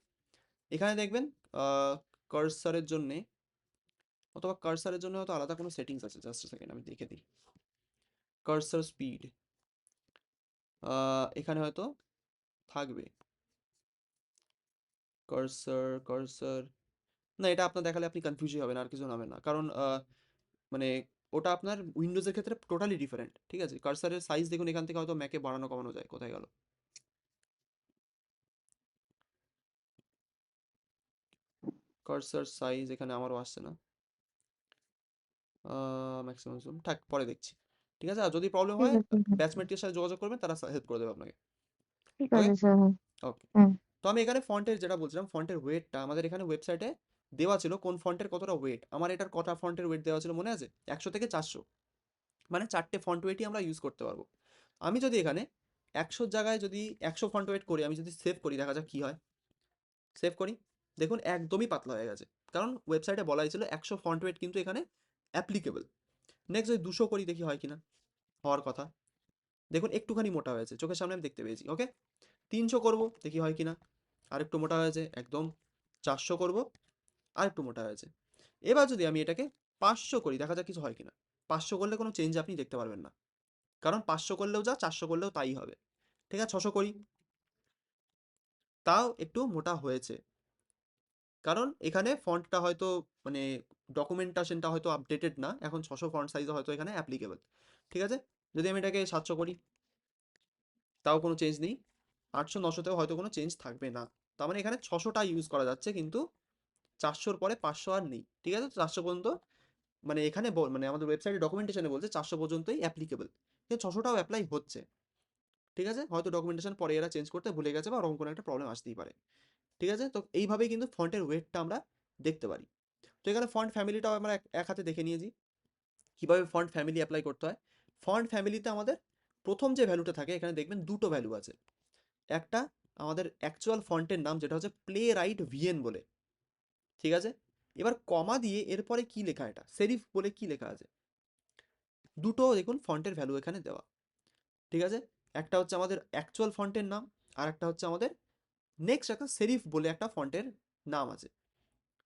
এখানে দেখবেন কার্সারের জন্যে, অথবা কার্সারের জন্য হয়তো আলাদা কোনো সেটিংস আছে। জাস্ট সেকেন্ড আমি দেখে দিই। কার্সার স্পিড এখানে হয়তো থাকবে। কার্সার না, এটা আপনার দেখালে আপনি কনফিউজই হবেন, আর কিছু হবে না। কারণ মানে ওটা আপনার উইন্ডোজের ক্ষেত্রে টোটালি ডিফারেন্ট। ঠিক আছে? কার্সারের সাইজ দেখুন, এখান থেকে হয়তো ম্যাকে বাড়ানো কমানো যায়। কোথায় গেল কার্সার সাইজ? এখানে আমারও আসছে না। ম্যাক্সিমাম জুম থাক, পরে দেখছি। ঠিক আছে? আর যদি প্রবলেম ঠিক হয় আছে, হ্যাঁ, ব্যাচমেটদের সাথে যোগাযোগ করবেন, তারা হেল্প করে দেবে আপনাকে। ঠিক ওকে? আছে স্যার, হ্যাঁ। ওকে। হুম, তো আমি এখানে ফন্টের যেটা বলছিলাম, ফন্টের ওয়েটটা আমাদের এখানে ওয়েবসাইটে দেওয়া ছিল, কোন ফন্টের কতটা ওয়েট। আমার এটার কটা ফন্টের ওয়েট দেওয়া ছিল মনে আছে? 100 থেকে 400, মানে 4টে ফন্ট ওয়েটই আমরা ইউজ করতে পারবো। আমি যদি এখানে 100 জায়গায় যদি 100 ফন্ট ওয়েট করি, আমি যদি সেভ করি, দেখা যাক কি হয়। সেভ করি, দেখুন একদমই পাতলা হয়ে গেছে। কারণ ওয়েবসাইটে বলা হয়েছিল 100 ফন্ট ওয়েট কিন্তু এখানে অ্যাপ্লিকেবল। নেক্সট যদি 200 করি, দেখি হয় কিনা। হওয়ার কথা। দেখুন একটুখানি মোটা হয়েছে, চোখের সামনে আমি দেখতে পেয়েছি। ওকে, 300 করব, দেখি হয় কিনা। আর একটু মোটা হয়েছে একদম। 400 করব, আর একটু মোটা হয়েছে। এবার যদি আমি এটাকে 500 করি, দেখা যাক কিছু হয় কিনা। 500 করলে কোনো চেঞ্জ আপনি দেখতে পারবেন না, কারণ 500 করলেও যা, 400 করলেও তাই হবে। ঠিক আছে? 600 করি, তাও একটু মোটা হয়েছে। কারণ এখানে ফন্টটা হয়তো মানে ডকুমেন্টেশনটা হয়তো আপডেটেড না, এখন 600 ফন্ট সাইজ হয়তো এখানে অ্যাপ্লিকেবল। ঠিক আছে? যদি আমি এটাকে 700 করি, তাও কোনো চেঞ্জ নেই। 800 900তেও হয়তো কোনো চেঞ্জ থাকবে না। তার মানে এখানে 600টা ইউজ করা যাচ্ছে, কিন্তু 400-র পরে 500 আর নেই। ঠিক আছে? তো 400 পর্যন্ত, মানে এখানে মানে আমাদের ওয়েবসাইটে ডকুমেন্টেশনে বলছে 400 পর্যন্তই অ্যাপ্লিকেবল, কিন্তু 600টাও অ্যাপ্লাই হচ্ছে। ঠিক আছে? হয়তো ডকুমেন্টেশন পরে এরা চেঞ্জ করতে ভুলে গেছে, বা ওরকম কোনো একটা প্রবলেম আসতেই পারে। ঠিক আছে? তো এইভাবেই কিন্তু ফন্টের ওয়েটটা আমরা দেখতে পারি। তো এখানে ফন্ট ফ্যামিলিটাও আমরা এক হাতে দেখে নিয়েছি কিভাবে ফন্ট ফ্যামিলি অ্যাপ্লাই করতে হয়। ফন্ট ফ্যামিলিতে আমাদের প্রথম যে ভ্যালুটা থাকে, এখানে দেখবেন দুটো ভ্যালু আছে। একটা আমাদের অ্যাকচুয়াল ফন্টের নাম, যেটা হচ্ছে প্লে রাইট ভিএন বলে। ঠিক আছে? এবার কমা দিয়ে এরপরে কি লেখা, এটা সেরিফ বলে কি লেখা আছে। দুটো দেখুন ফন্টের ভ্যালু এখানে দেওয়া। ঠিক আছে? একটা হচ্ছে আমাদের অ্যাকচুয়াল ফন্টের নাম, আর একটা হচ্ছে আমাদের নেক্সট একটা সেরিফ বলে একটা ফন্টের নাম আছে।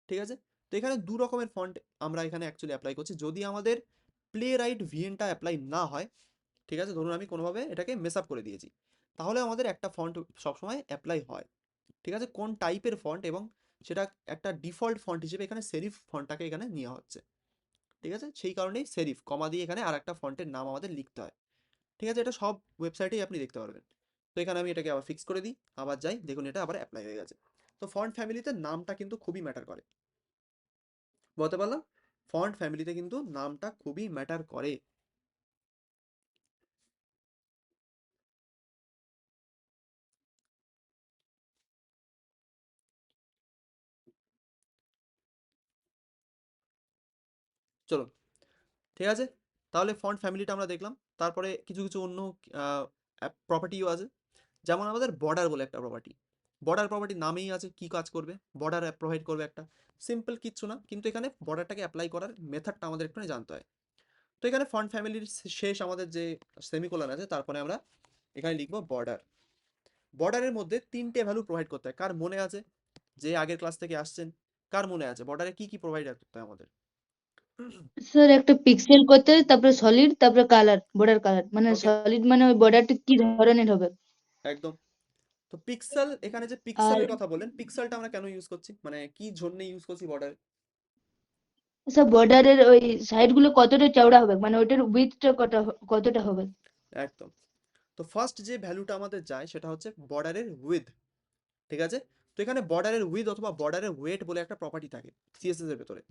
ঠিক আছে? তো এখানে দু রকমের ফন্ট আমরা এখানে অ্যাকচুয়ালি অ্যাপ্লাই করছি। যদি আমাদের প্লে রাইট ভিএনটা অ্যাপ্লাই না হয়, ঠিক আছে, ধরুন আমি কোনোভাবে এটাকে মেস আপ করে দিয়েছি, তাহলে আমাদের একটা ফন্ট সবসময় অ্যাপ্লাই হয়। ঠিক আছে? কোন টাইপের ফন্ট, এবং সেটা একটা ডিফল্ট ফন্ট হিসেবে এখানে সেরিফ ফন্টটাকে এখানে নেওয়া হচ্ছে। ঠিক আছে? সেই কারণেই সেরিফ কমা দিয়ে এখানে আর একটা ফন্টের নাম আমাদের লিখতে হয়। ঠিক আছে? এটা সব ওয়েবসাইটেই আপনি দেখতে পারবেন। তো এখানে আমি এটাকে আবার ফিক্স করে দিই, আবার যাই, দেখুন এটা আবার অ্যাপ্লাই হয়ে গেছে। তো ফন্ট ফ্যামিলিতে নামটা কিন্তু খুবই ম্যাটার করে। বলতে পারলাম, ফন্ট ফ্যামিলিতে কিন্তু নামটা খুবই ম্যাটার করে। চলুন, ঠিক আছে? তাহলে ফন্ট ফ্যামিলিটা আমরা দেখলাম। তারপরে কিছু কিছু অন্য প্রপার্টিও আছে। যেমন আমাদের বর্ডার বলে একটা প্রপার্টি। বর্ডার প্রপার্টি নামেই আছে কি কাজ করবে, বর্ডার প্রোভাইড করবে একটা। সিম্পল কিচ্ছু না, কিন্তু এখানে বর্ডারটাকে অ্যাপ্লাই করার মেথডটা আমাদের একটু জানতে হয়। তো এখানে ফন্ট ফ্যামিলির শেষ আমাদের যে সেমিকোলন আছে, তারপরে আমরা এখানে লিখবো বর্ডার। বর্ডারের মধ্যে 3টে ভ্যালু প্রোভাইড করতে হয়। কার মনে আছে, যে আগের ক্লাস থেকে আসছেন, কার মনে আছে বর্ডারে কি কি প্রোভাইড করতে হয় আমাদের? স্যার একটা পিক্সেল করতে হয়, তারপরে সলিড, তারপরে কালার, বর্ডার কালার, মানে ওকে, সলিড মানে ওই বর্ডারটা কি ধরনের হবে। একদম। তো পিক্সেল, এখানে যে আর পিক্সেলের কথা বললেন, পিক্সেলটা আমরা কেন ইউজ করছি, মানে কি জন্য ইউজ করছি বর্ডারে? আচ্ছা, বর্ডারের ওই সাইড গুলো কতটা চওড়া হবে, মানে ওইটার উইথটা কতটা হবে? একদম। তো ফার্স্ট যে ভ্যালুটা আমাদের যায় সেটা হচ্ছে বর্ডারের উইথ, ঠিক আছে? তো এখানে বর্ডারের উইথ অথবা বর্ডারের ওয়েট বলে একটা প্রপার্টি থাকে সিএসএস এর ভেতরে।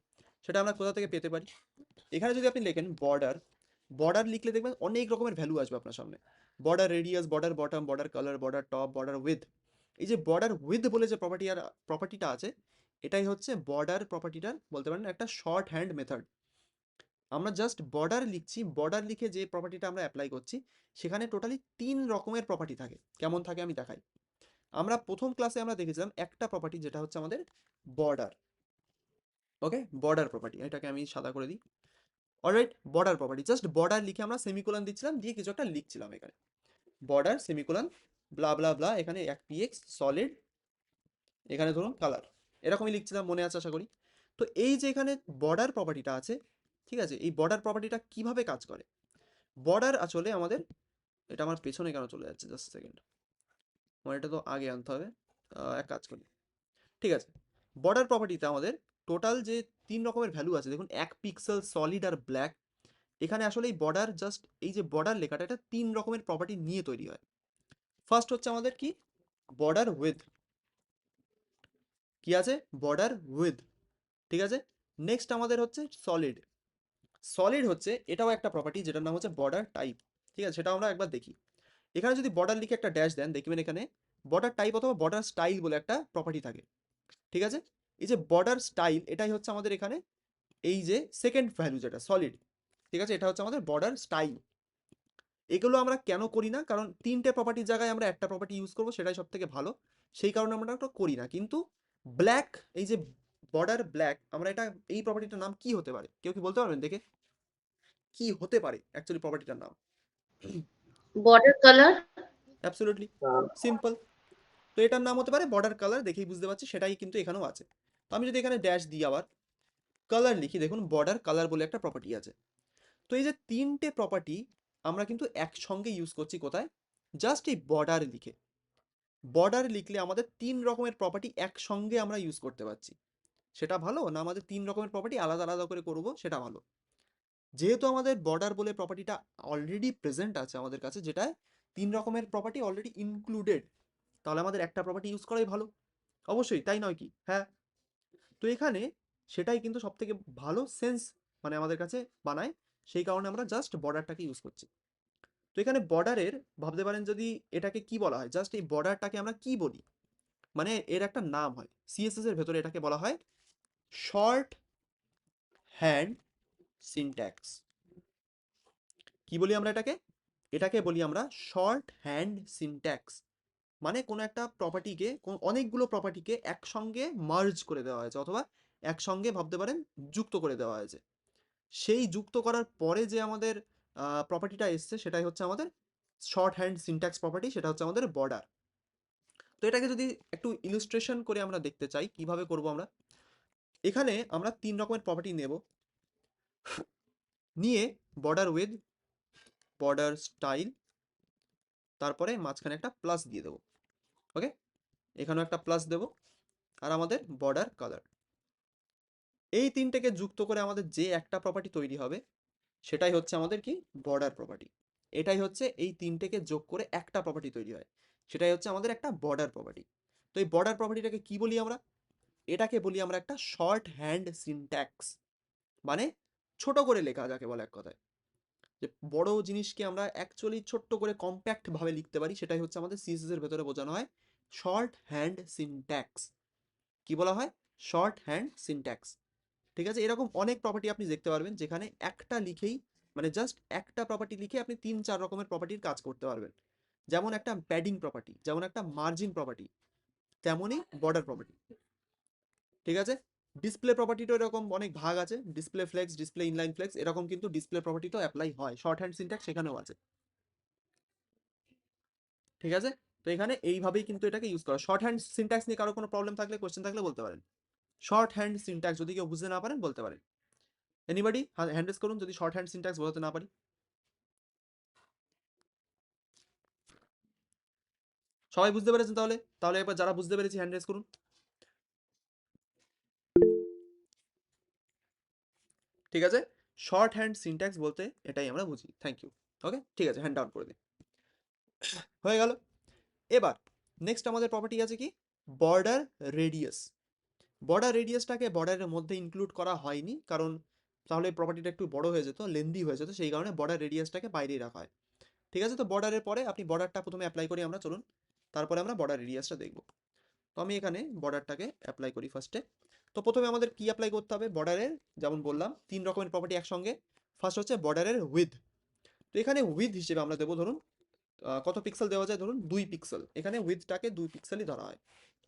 সেটা আমরা কোথা থেকে পেতে পারি? এখানে যদি আপনি লেখেন বর্ডার, বর্ডার লিখলে দেখবেন অনেক রকমের ভ্যালু আসবে আপনার সামনে। Border radius, border bottom, border colour, border top, border with. এই যে বর্ডার উইথ বলে যে প্রপার্টিটা আছে, এটাই হচ্ছে বর্ডার প্রপার্টিটার বলতে পারেন একটা শর্ট হ্যান্ড মেথড। আমরা জাস্ট বর্ডার লিখছি, বর্ডার লিখে যে প্রপার্টিটা আমরা অ্যাপ্লাই করছি সেখানে টোটালি 3 রকমের প্রপার্টি থাকে। কেমন থাকে আমি দেখাই। আমরা প্রথম ক্লাসে আমরা দেখেছিলাম একটা প্রপার্টি যেটা হচ্ছে আমাদের বর্ডার। ওকে, বর্ডার প্রপার্টি, এটাকে আমি সাদা করে দিই। Alright, border property, just border লিখে আমরা সেমিকোলন দিচ্ছিলাম, দিয়ে কিছু একটা লিখছিলাম এখানে। বর্ডার সেমিকোলন ব্লা ব্লা ব্লা, এখানে এক পিএক্স সলিড, এখানে ধরুন কালার, এরকমই লিখছিলাম, মনে আছে আশা করি। তো এই যে এখানে বর্ডার প্রপার্টিটা আছে, ঠিক আছে, এই বর্ডার প্রপার্টিটা কিভাবে কাজ করে? বর্ডার আসলে আমাদের, এটা আমার পেছনে কেন চলে যাচ্ছে, জাস্ট সেকেন্ড, আমার এটা তো আগে আনতে হবে। এক কাজ করি, ঠিক আছে। বর্ডার প্রপার্টিতে আমাদের টোটাল যে 3 রকমের ভ্যালু আছে, দেখুন 1 পিক্সেল, সলিড আর ব্ল্যাক। এখানে আসলে এই বর্ডার, জাস্ট এই যে বর্ডার লেখাটা, এটা 3 রকমের প্রপার্টি নিয়ে তৈরি হয়। ফার্স্ট হচ্ছে আমাদের কি, বর্ডার উইথ, কি আছে, বর্ডার উইথ, ঠিক আছে। নেক্সট আমাদের হচ্ছে সলিড। সলিড হচ্ছে এটাও একটা প্রপার্টি যেটার নাম হচ্ছে বর্ডার টাইপ, ঠিক আছে, সেটা আমরা একবার দেখি। এখানে যদি বর্ডার লিখে একটা ড্যাশ দেন, দেখবেন এখানে বর্ডার টাইপ অথবা বর্ডার স্টাইল বলে একটা প্রপার্টি থাকে, ঠিক আছে। এই যে বর্ডার স্টাইল, এটাই হচ্ছে আমাদের এখানে এই যে সেকেন্ড ভ্যালু যেটা সলিড, ঠিক আছে, এটা হচ্ছে আমাদের বর্ডার স্টাইল। এগুলো আমরা কেন করি না, কারণ 3টে প্রপার্টির জায়গায় আমরা একটা প্রপার্টি ইউজ করবো, সেটাই সব থেকে ভালো, সেই কারণে আমরা ওটা করি না। কিন্তু ব্ল্যাক, এই যে বর্ডার ব্ল্যাক, আমরা এটা, এই প্রপার্টিটার নাম কি হতে পারে, কেউ কি বলতে পারবেন দেখে? কি হতে পারে অ্যাকচুয়ালি প্রপার্টিটার নাম? Border colour. Absolutely simple. তো এটার নাম হতে পারে বর্ডার কালার, দেখেই বুঝতে পারছি, সেটাই কিন্তু এখানেও আছে। তো আমি যদি এখানে ড্যাশ দিই, আবার কালার লিখি, দেখুন বর্ডার কালার বলে একটা প্রপার্টি আছে। তো এই যে 3টে প্রপার্টি আমরা কিন্তু একসঙ্গে ইউজ করছি কোথায়, জাস্ট এই বর্ডার লিখে। বর্ডার লিখলে আমাদের 3 রকমের প্রপার্টি একসঙ্গে আমরা ইউজ করতে পারছি। সেটা ভালো না আমাদের 3 রকমের প্রপার্টি আলাদা আলাদা করে করব, সেটা ভালো? যেহেতু আমাদের বর্ডার বলে প্রপার্টিটা অলরেডি প্রেজেন্ট আছে আমাদের কাছে, যেটায় 3 রকমের প্রপার্টি অলরেডি ইনক্লুডেড, তাহলে আমাদের একটা প্রপার্টি ইউজ করাই ভালো। অবশ্যই, তাই নয় কি? হ্যাঁ। তো এখানে সেটাই কিন্তু সব থেকে ভালো সেন্স, মানে আমাদের কাছে বানায়, সেই কারণে আমরা জাস্ট বর্ডারটাকে ইউজ করছি। তো এখানে বর্ডারের ভাবতে পারেন যদি এটাকে কি বলা হয়, জাস্ট এই বর্ডারটাকে আমরা কি বলি, মানে এর একটা নাম হয় সিএসএস এর ভেতরে, এটাকে বলা হয় শর্ট হ্যান্ড সিনট্যাক্স। কি বলি আমরা এটাকে? এটাকে বলি আমরা শর্ট হ্যান্ড সিনট্যাক্স। মানে কোনো একটা প্রপার্টিকে, অনেকগুলো প্রপার্টিকে একসঙ্গে মার্জ করে দেওয়া হয়েছে, অথবা একসঙ্গে ভাবতে পারেন যুক্ত করে দেওয়া হয়েছে। সেই যুক্ত করার পরে যে আমাদের প্রপার্টিটা এসছে, সেটাই হচ্ছে আমাদের শর্ট হ্যান্ড সিনট্যাক্স প্রপার্টি, সেটা হচ্ছে আমাদের বর্ডার। তো এটাকে যদি একটু ইলুস্ট্রেশন করে আমরা দেখতে চাই, কিভাবে করব আমরা, এখানে আমরা 3 রকমের প্রপার্টি নেব, নিয়ে বর্ডার উইথ, বর্ডার স্টাইল, তারপরে মাঝখানে একটা প্লাস দিয়ে দেবো। ওকে, এখানেও একটা প্লাস দেব, আর আমাদের বর্ডার কালার। এই 3টেকে যুক্ত করে আমাদের যে একটা প্রপার্টি তৈরি হবে, সেটাই হচ্ছে আমাদের কি, বর্ডার প্রপার্টি। এটাই হচ্ছে এই 3টেকে যোগ করে একটা প্রপার্টি তৈরি হয়, সেটাই হচ্ছে আমাদের একটা বর্ডার প্রপার্টি। তো এই বর্ডার প্রপার্টিটাকে কি বলি আমরা? এটাকে বলি আমরা একটা শর্ট হ্যান্ড সিনট্যাক্স, মানে ছোট করে লেখা যাকে বলে এক কথায়, যে বড় জিনিসকে আমরা অ্যাকচুয়ালি ছোট্ট করে কম্প্যাক্ট ভাবে লিখতে পারি, সেটাই হচ্ছে আমাদের সিএসএস এর ভেতরে বোঝানো হয় শর্ট হ্যান্ড সিনট্যাক্স। কি বলা হয়? শর্ট হ্যান্ড সিনট্যাক্স, ঠিক আছে। এরকম অনেক প্রপার্টি আপনি দেখতে পারবেন যেখানে একটা লিখেই, মানে জাস্ট একটা প্রপার্টি লিখে আপনি 3-4 রকমের প্রপার্টির কাজ করতে পারবেন। যেমন একটা প্যাডিং প্রপার্টি, যেমন একটা মার্জিন প্রপার্টি, তেমনই বর্ডার প্রপার্টি, ঠিক আছে। ডিসপ্লে প্রপার্টিটাও এরকম অনেক ভাগ আছে, display flex, display inline flex, এরকম কিন্তু ডিসপ্লে প্রপার্টিটাও অ্যাপ্লাই হয়, শর্ট হ্যান্ড সিনট্যাক্স সেখানেও আছে, ঠিক আছে। তো এখানে এইভাবেই কিন্তু এটাকে ইউজ করা। শর্ট হ্যান্ড সিনট্যাক্স নিয়ে কারো কোনো প্রবলেম থাকলে, কোশ্চেন থাকলে বলতে পারেন। শর্ট হ্যান্ড সিনট্যাক্স যদি কেউ বুঝতে না পারেন বলতে পারেন। এনিবডি হ্যান্ড রেজ করুন যদি শর্ট হ্যান্ড সিনট্যাক্স বোঝাতে না পারি। সবাই বুঝতে পেরেছেন তাহলে? তাহলে এবার যারা বুঝতে পেরেছি হ্যান্ড রেজ করুন। ঠিক আছে, শর্ট হ্যান্ড সিনট্যাক্স বলতে এটাই আমরা বুঝি। Thank you. ওকে, ঠিক আছে, হ্যান্ড ডাউন করে দিই। হয়ে গেল। এবার নেক্সট আমাদের প্রপার্টি আছে কি, বর্ডার রেডিয়াস। বর্ডার রেডিয়াসটাকে বর্ডারের মধ্যে ইনক্লুড করা হয়নি, কারণ তাহলে প্রপার্টিটা একটু বড় হয়ে যেত, লেন্দি হয়ে যেত, সেই কারণে বর্ডার রেডিয়াসটাকে বাইরেই রাখা হয়। ঠিক আছে, তো বর্ডারের পরে আপনি বর্ডারটা প্রথমে অ্যাপ্লাই করি আমরা, চলুন, তারপরে আমরা বর্ডার রেডিয়াসটা দেখব। তো আমি এখানে বর্ডারটাকে অ্যাপ্লাই করি ফার্স্টে। তো প্রথমে আমাদের কি অ্যাপ্লাই করতে হবে বর্ডারের, যেমন বললাম 3 রকমের প্রপার্টি একসঙ্গে। ফার্স্ট হচ্ছে বর্ডারের উইথ। তো এখানে উইথ হিসেবে আমরা দেবো ধরুন কত পিক্সেল দেওয়া যায়, ধরুন 2 পিক্সেল। এখানে উইথটাকে 2 পিক্সেলই ধরা হয়,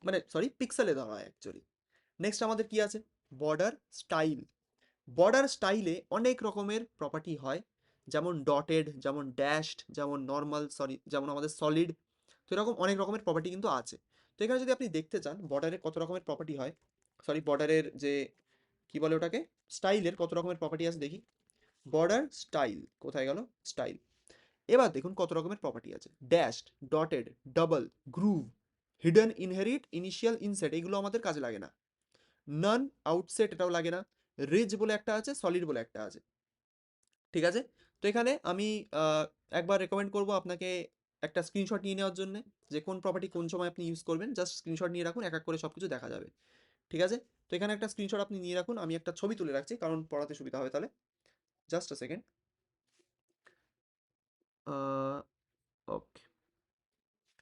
মানে সরি পিক্সেলে ধরা হয় অ্যাকচুয়ালি। নেক্সট আমাদের কি আছে, বর্ডার স্টাইল। বর্ডার স্টাইলে অনেক রকমের প্রপার্টি হয়, যেমন ডটেড, যেমন ড্যাশড, যেমন নর্মাল, সরি যেমন আমাদের সলিড। তো এরকম অনেক রকমের প্রপার্টি কিন্তু আছে। তো এখানে যদি আপনি দেখতে চান বর্ডারের কত রকমের প্রপার্টি হয়, সরি বর্ডারের যে কি বলে ওটাকে, স্টাইলের কত রকমের প্রপার্টি আছে দেখি। বর্ডার স্টাইল কোথায় গেল, স্টাইল। এবার দেখুন কত রকমের প্রপার্টি আছে, dashed, dotted, double, গ্রুভ, hidden, inherit, initial, inset, এগুলো আমাদের কাজে লাগে না। নান, আউটসেট, এটাও লাগে না। রিজ বলে একটা আছে, সলিড বলে একটা আছে। ঠিক আছে, তো এখানে আমি একবার রেকমেন্ড করব আপনাকে একটা স্ক্রিনশট নিয়ে নেওয়ার জন্য, যে কোন প্রপার্টি কোন সময় আপনি ইউজ করবেন, জাস্ট স্ক্রিনশট নিয়ে রাখুন, এক এক করে সব কিছু দেখা যাবে। ঠিক আছে, তো এখানে একটা স্ক্রিনশট আপনি নিয়ে রাখুন, আমি একটা ছবি তুলে রাখছি কারণ পড়াতে সুবিধা হবে তাহলে। জাস্ট আ সেকেন্ড। ওকে,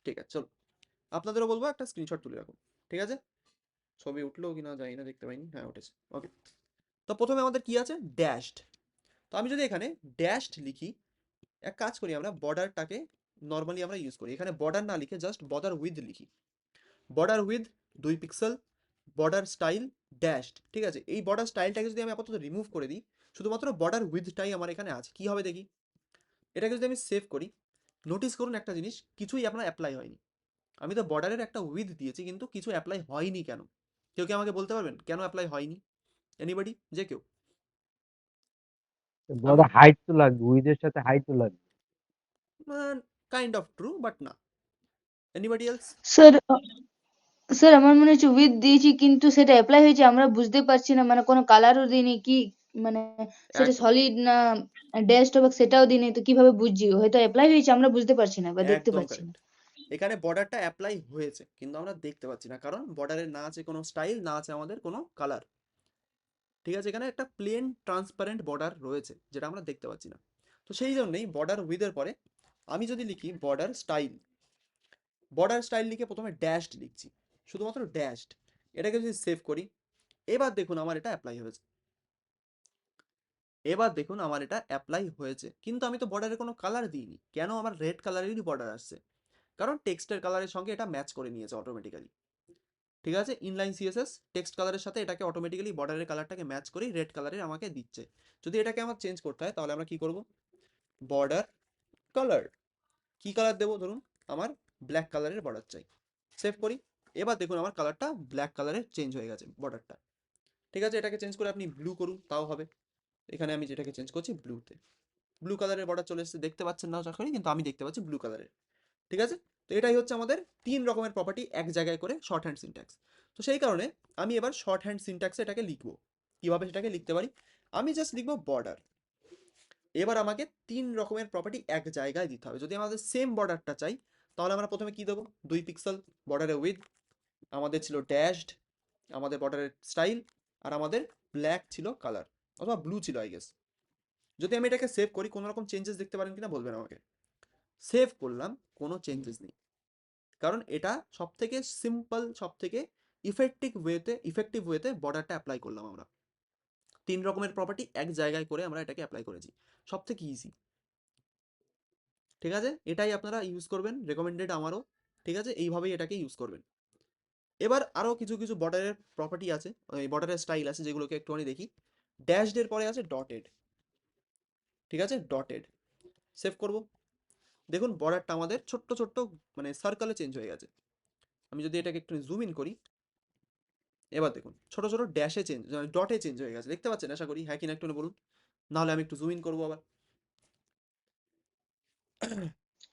ঠিক আছে, চলো আপনাদেরও বলবো একটা স্ক্রিনশট তুলে রাখুন। ঠিক আছে, ছবি উঠলো কিনা জানি না, দেখতে পাইনি, হ্যাঁ উঠেছে। ওকে, তো প্রথমে আমাদের কি আছে, ড্যাশড। তো আমি যদি এখানে ড্যাশড লিখি, এক কাজ করি আমরা বর্ডারটাকে নর্মালি আমরা ইউজ করি, এখানে বর্ডার না লিখে জাস্ট বর্ডার উইথ লিখি। Border with 2 pixel, border style, dashed. ঠিক আছে, এই বর্ডার স্টাইলটাকে যদি আমি আপাতত রিমুভ করে দিই, শুধুমাত্র বর্ডার উইথটাই আমার এখানে আছে, কি হবে দেখি। এটাকে যদি আমি সেভ করি, নোটিস করুন একটা জিনিস, কিছুই আপনার অ্যাপ্লাই হয়নি। আমি তো বর্ডারের একটা উইথ দিয়েছি কিন্তু কিছু অ্যাপ্লাই হয়নি কেন, কেউ কি আমাকে বলতে পারবেন কেন অ্যাপ্লাই হয়নি? এনিবডি, যে কেউ? আমি বর্ডার হাইট তো লাগবে, উইথের সাথে হাইট তো লাগবে। কাইন্ড অফ ট্রু বাট না। Anybody else? স্যার স্যার আমার মনে হচ্ছে উইথ দিয়েছি কিন্তু সেটা অ্যাপ্লাই হয়েছে আমরা বুঝতে পারছি না, মানে কোনো কালারও দিইনি কি, মানে সেটা একদম, সলিড না ড্যাশড হবে সেটাও দিইনি, তো কিভাবে বুঝছি হয়তো অ্যাপ্লাই হয়েছে আমরা বুঝতে পারছি না বা দেখতে একদম পাচ্ছি না। কারেক্ট। এখানে বর্ডারটা অ্যাপ্লাই হয়েছে কিন্তু আমরা দেখতে পাচ্ছি না, কারণ বর্ডারের না আছে কোনো স্টাইল, না আছে আমাদের কোনো কালার। ঠিক আছে, এখানে একটা প্লেন ট্রান্সপারেন্ট বর্ডার রয়েছে যেটা আমরা দেখতে পাচ্ছি না। তো সেই জন্যই বর্ডার উইথের পরে আমি যদি লিখি বর্ডার স্টাইল, বর্ডার স্টাইল লিখে প্রথমে ড্যাশড লিখছি, শুধুমাত্র ড্যাশড। এটাকে যদি সেভ করি, এবার দেখুন আমার এটা অ্যাপ্লাই হয়েছে। এবার দেখুন আমার এটা অ্যাপ্লাই হয়েছে, কিন্তু আমি তো বর্ডারে কোনো কালার দিইনি, কেন আমার রেড কালারেরই বর্ডার আসছে? কারণ টেক্সটের কালারের সঙ্গে এটা ম্যাচ করে নিয়েছে অটোমেটিক্যালি। ঠিক আছে, ইনলাইন সিএসএস টেক্সট কালারের সাথে এটাকে অটোমেটিক্যালি বর্ডারের কালারটাকে ম্যাচ করেই রেড কালারের আমাকে দিচ্ছে। যদি এটাকে আমার চেঞ্জ করতে হয় তাহলে আমরা কি করব, বর্ডার কালার, কি কালার দেবো, ধরুন আমার ব্ল্যাক কালারের বর্ডার চাই। সেভ করি, এবার দেখুন আমার কালারটা ব্ল্যাক কালারের চেঞ্জ হয়ে গেছে বর্ডারটা। ঠিক আছে, এটাকে চেঞ্জ করে আপনি ব্লু করুন তাও হবে। এখানে আমি যেটাকে চেঞ্জ করছি ব্লুতে, ব্লু কালারের বর্ডার চলে এসেছে, দেখতে পাচ্ছেন না আশা করি, কিন্তু আমি দেখতে পাচ্ছি ব্লু কালারের। ঠিক আছে, তো এটাই হচ্ছে আমাদের 3 রকমের প্রপার্টি এক জায়গায় করে শর্ট হ্যান্ড সিনট্যাক্স। তো সেই কারণে আমি এবার শর্ট হ্যান্ড সিনট্যাক্সে এটাকে লিখবো। কিভাবে সেটাকে লিখতে পারি, আমি জাস্ট লিখবো বর্ডার। এবার আমাকে 3 রকমের প্রপার্টি এক জায়গায় দিতে হবে। যদি আমাদের সেম বর্ডারটা চাই তাহলে আমরা প্রথমে কি দেবো, 2 পিক্সেল বর্ডারের উইথ, আমাদের ছিল ড্যাশড, আমাদের বর্ডারের স্টাইল, আর আমাদের ব্ল্যাক ছিল কালার, অথবা ব্লু ছিল আই গেস। যদি আমি এটাকে সেভ করি, কোনো রকম চেঞ্জেস দেখতে পারেন কিনা বলবেন আমাকে। সেভ করলাম, কোনো চেঞ্জেস নেই, কারণ এটা সব থেকে সিম্পল, সব থেকে ইফেক্টিভ ওয়েতে বর্ডারটা অ্যাপ্লাই করলাম আমরা। 3 রকমের প্রপার্টি এক জায়গায় করে আমরা এটাকে অ্যাপ্লাই করেছি, সব থেকে ইজি। ঠিক আছে, এটাই আপনারা ইউজ করবেন, রেকমেন্ডেড আমারও। ঠিক আছে, এইভাবেই এটাকে ইউজ করবেন। এবার আরও কিছু কিছু বর্ডারের প্রপার্টি আছে, এই বর্ডারের স্টাইল আছে, যেগুলোকে একটুখানি দেখি। ড্যাশডের পরে আছে ডটেড। ঠিক আছে, ডটেড সেভ করব। দেখুন বর্ডারটা আমাদের ছোট্ট ছোট্ট মানে সার্কেলে চেঞ্জ হয়ে গেছে। আমি যদি এটাকে একটু জুম ইন করি, এবার দেখুন ছোট ছোট ড্যাশে চেঞ্জ, ডটে চেঞ্জ হয়ে গেছে, দেখতে পাচ্ছেন আশা করি, হ্যাঁ কিনা একটু বলুন, নাহলে আমি একটু জুম ইন করবো আবার।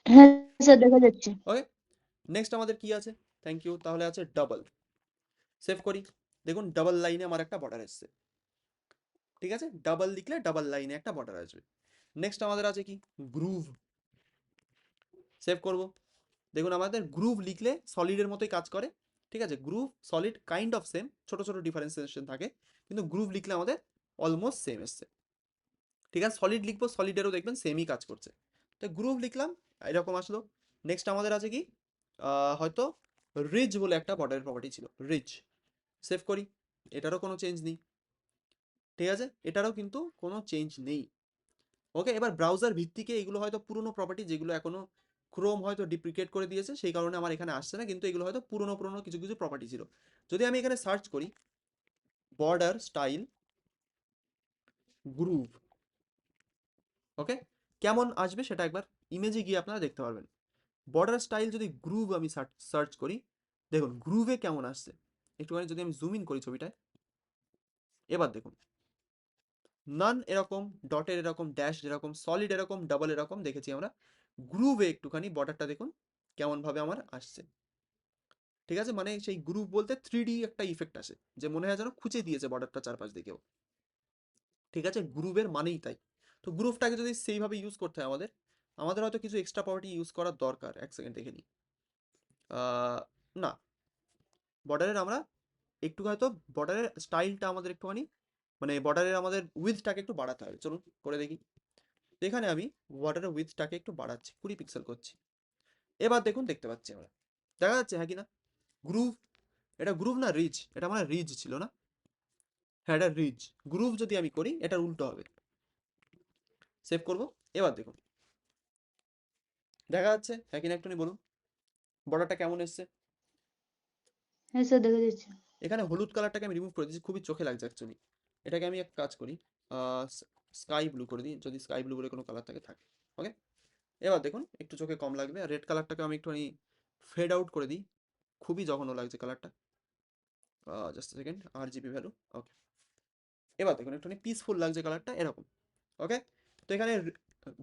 হ্যাঁ স্যার দেখা যাচ্ছে। ওকে, নেক্সট আমাদের কি আছে, থ্যাংক ইউ, তাহলে আছে ডাবল। সেভ করি, দেখুন ডাবল লাইনে আমার একটা বর্ডার এসছে। ঠিক আছে, ডাবল লিখলে ডাবল লাইনে একটা বর্ডার আসবে। নেক্সট আমাদের আছে কি, গ্রুভ। সেভ করব। দেখুন আমাদের গ্রুভ লিখলে সলিডের মতোই কাজ করে, ঠিক আছে, গ্রুভ সলিড কাইন্ড অফ সেম, ছোট ছোট ডিফারেন্সিয়েশন থাকে, কিন্তু গ্রুভ লিখলে আমাদের অলমোস্ট সেম এসছে। ঠিক আছে, সলিড লিখবো, সলিডেরও দেখবেন সেমই কাজ করছে। তো গ্রুভ লিখলাম, এরকম আসলো। নেক্সট আমাদের আছে কি, হয়তো রিজ বলে একটা বর্ডারের প্রপার্টি ছিল, রিজ। সেভ করি, এটারও কোনো চেঞ্জ নেই, ঠিক আছে, এটারও কিন্তু কোনো চেঞ্জ নেই। ওকে, এবার ব্রাউজার ভিত্তিকে এগুলো হয়তো পুরনো প্রপার্টি, যেগুলো এখনো ক্রোম হয়তো ডিপ্রিকেট করে দিয়েছে, সেই কারণে আমার এখানে আসছে না, কিন্তু এগুলো হয়তো পুরনো পুরনো কিছু কিছু প্রপার্টি ছিল। যদি আমি এখানে সার্চ করি বর্ডার স্টাইল গ্রুভ, ওকে, কেমন আসবে সেটা একবার ইমেজে গিয়ে আপনারা দেখতে পারবেন। বর্ডার স্টাইল যদি গ্রুভ আমি সার্চ করি, দেখুন গ্রুভে কেমন আসছে। একটুখানি যদি আমি জুম ইন করি ছবিটায়, এবার দেখুন নান এরকম, ডটের এরকম, ড্যাশ এরকম, সলিড এরকম, ডাবল এরকম দেখেছি আমরা, গ্রুভে একটুখানি বর্ডারটা দেখুন কেমন ভাবে আমার আসছে। ঠিক আছে, মানে সেই গ্রুভ বলতে 3D একটা ইফেক্ট আসে, যে মনে হয় যেন খুঁজে দিয়েছে বর্ডারটা চারপাশ দিকেও। ঠিক আছে, গ্রুভের মানেই তাই। তো গ্রুভটাকে যদি সেইভাবে ইউজ করতে হয় আমাদের, আমাদের হয়তো কিছু এক্সট্রা প্রপার্টি ইউজ করার দরকার। এক সেকেন্ড দেখে নিই। না, বর্ডারের আমরা একটু হয়তো বর্ডারের স্টাইলটা আমাদের একটুখানি, মানে বর্ডারের আমাদের উইথটাকে একটু বাড়াতে হবে। চলুন করে দেখি। এখানে আমি বর্ডারের উইথটাকে একটু বাড়াচ্ছি, 20 পিক্সেল করছি। এবার দেখুন, দেখতে পাচ্ছি আমরা, দেখা যাচ্ছে হ্যাঁ কি না? গ্রুভ, এটা গ্রুভ না রিজ? এটা মানে রিজ ছিল না? হ্যাঁ, এটা রিজ। গ্রুভ যদি আমি করি এটার উল্টো হবে। সেভ করব। এবার দেখুন দেখা যাচ্ছে হ্যাঁ কি না, একটুখানি বলুন বর্ডারটা কেমন এসছে। হ্যাঁ স্যার, দেখা যাচ্ছে। এখানে হলুদ কালারটাকে আমি রিমুভ করে দিচ্ছি, খুবই চোখে লাগছে অ্যাকচুয়ালি। এটাকে আমি এক কাজ করি, স্কাই ব্লু করে দিই, যদি স্কাই ব্লু বলে কোনো কালার থাকে। ওকে, এবার দেখুন একটু চোখে কম লাগবে। আর রেড কালারটাকে আমি একটুখানি ফেড আউট করে দিই, খুবই জঘন্য লাগছে কালারটা। Just second, RGB value. Okay, এবার দেখুন একটুখানি পিসফুল লাগছে কালারটা এরকম। ওকে, তো এখানে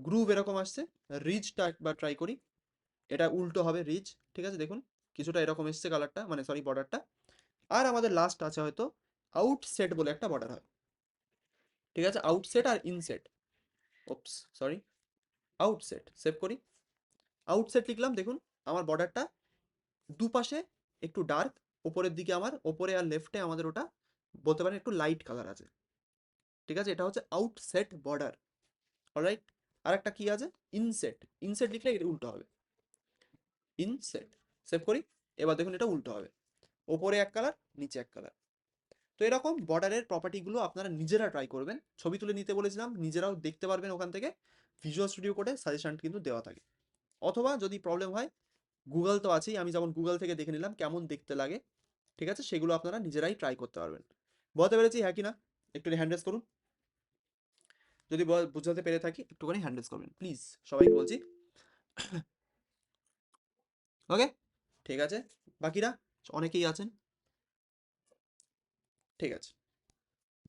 গ্রুভ এরকম আসছে। রিজটা একবার ট্রাই করি, এটা উল্টো হবে রিজ। ঠিক আছে, দেখুন কিছুটা এরকম এসছে কালারটা, মানে সরি বর্ডারটা। আর আমাদের লাস্ট আছে হয়তো আউটসেট বলে একটা বর্ডার হয়। ঠিক আছে, আউটসেট আর inset, oops sorry, outset. Save করি, আউটসেট লিখলাম। দেখুন আমার বর্ডারটা দুপাশে একটু ডার্ক, ওপরের দিকে আমার ওপরে আর লেফটে আমাদের ওটা বলতে পারেন একটু লাইট কালার আছে। ঠিক আছে, এটা হচ্ছে আউটসেট বর্ডার। অলরাইট, আর একটা কি আছে, ইনসেট। ইনসেট লিখলে এটা উল্টো হবে, ইনসেট। সেভ করি, এবার দেখুন এটা উল্টো হবে, ওপরে এক কালার নিচে এক কালার। তো এরকম বর্ডারের প্রপার্টিগুলো আপনারা নিজেরা ট্রাই করবেন। ছবি তুলে নিতে বলেছিলাম, নিজেরাও দেখতে পারবেন ওখান থেকে, ভিজুয়াল স্টুডিও কোডে সাজেশন কিন্তু দেওয়া থাকে। অথবা যদি প্রবলেম হয়, গুগল তো আছেই, আমি যেমন গুগল থেকে দেখে নিলাম কেমন দেখতে লাগে। ঠিক আছে, সেগুলো আপনারা নিজেরাই ট্রাই করতে পারবেন। বলতে পেরেছি হ্যাঁ কি না? একটু হ্যান্ডরেস করুন, যদি বুঝাতে পেরে থাকি একটুখানি হ্যান্ডরেস করবেন প্লিজ, সবাইকে বলছি। ওকে, ঠিক আছে, বাকিরা অনেকেই আছেন। ঠিক আছে,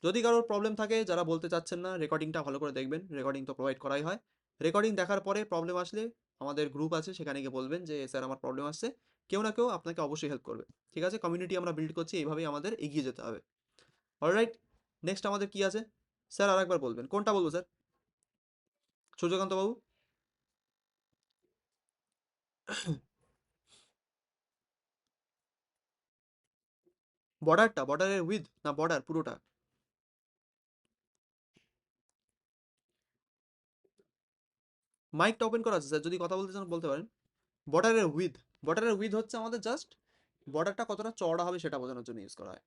যদি কারোর প্রবলেম থাকে, যারা বলতে চাচ্ছেন না, রেকর্ডিংটা ভালো করে দেখবেন, রেকর্ডিং তো প্রোভাইড করাই হয়। রেকর্ডিং দেখার পরে প্রবলেম আসলে আমাদের গ্রুপ আছে, সেখানে গিয়ে বলবেন যে স্যার আমার প্রবলেম আসছে, কেউ না কেউ আপনাকে অবশ্যই হেল্প করবে। ঠিক আছে, কমিউনিটি আমরা বিল্ড করছি, এইভাবেই আমাদের এগিয়ে যেতে হবে। অলরাইট, নেক্সট আমাদের কি আছে স্যার? আরেকবার বলবেন, কোনটা বলবো স্যার? সূর্যকান্ত বাবু, বর্ডারটা, বর্ডারের উইথ না বর্ডার পুরোটা? মাইকটা ওপেন করা আছে স্যার, যদি কথা বলতে চান বলতে পারেন। বর্ডারের উইথ, বর্ডারের উইথ হচ্ছে আমাদের জাস্ট বর্ডারটা কতটা চওড়া হবে সেটা বোঝানোর জন্য ইউজ করা হয়।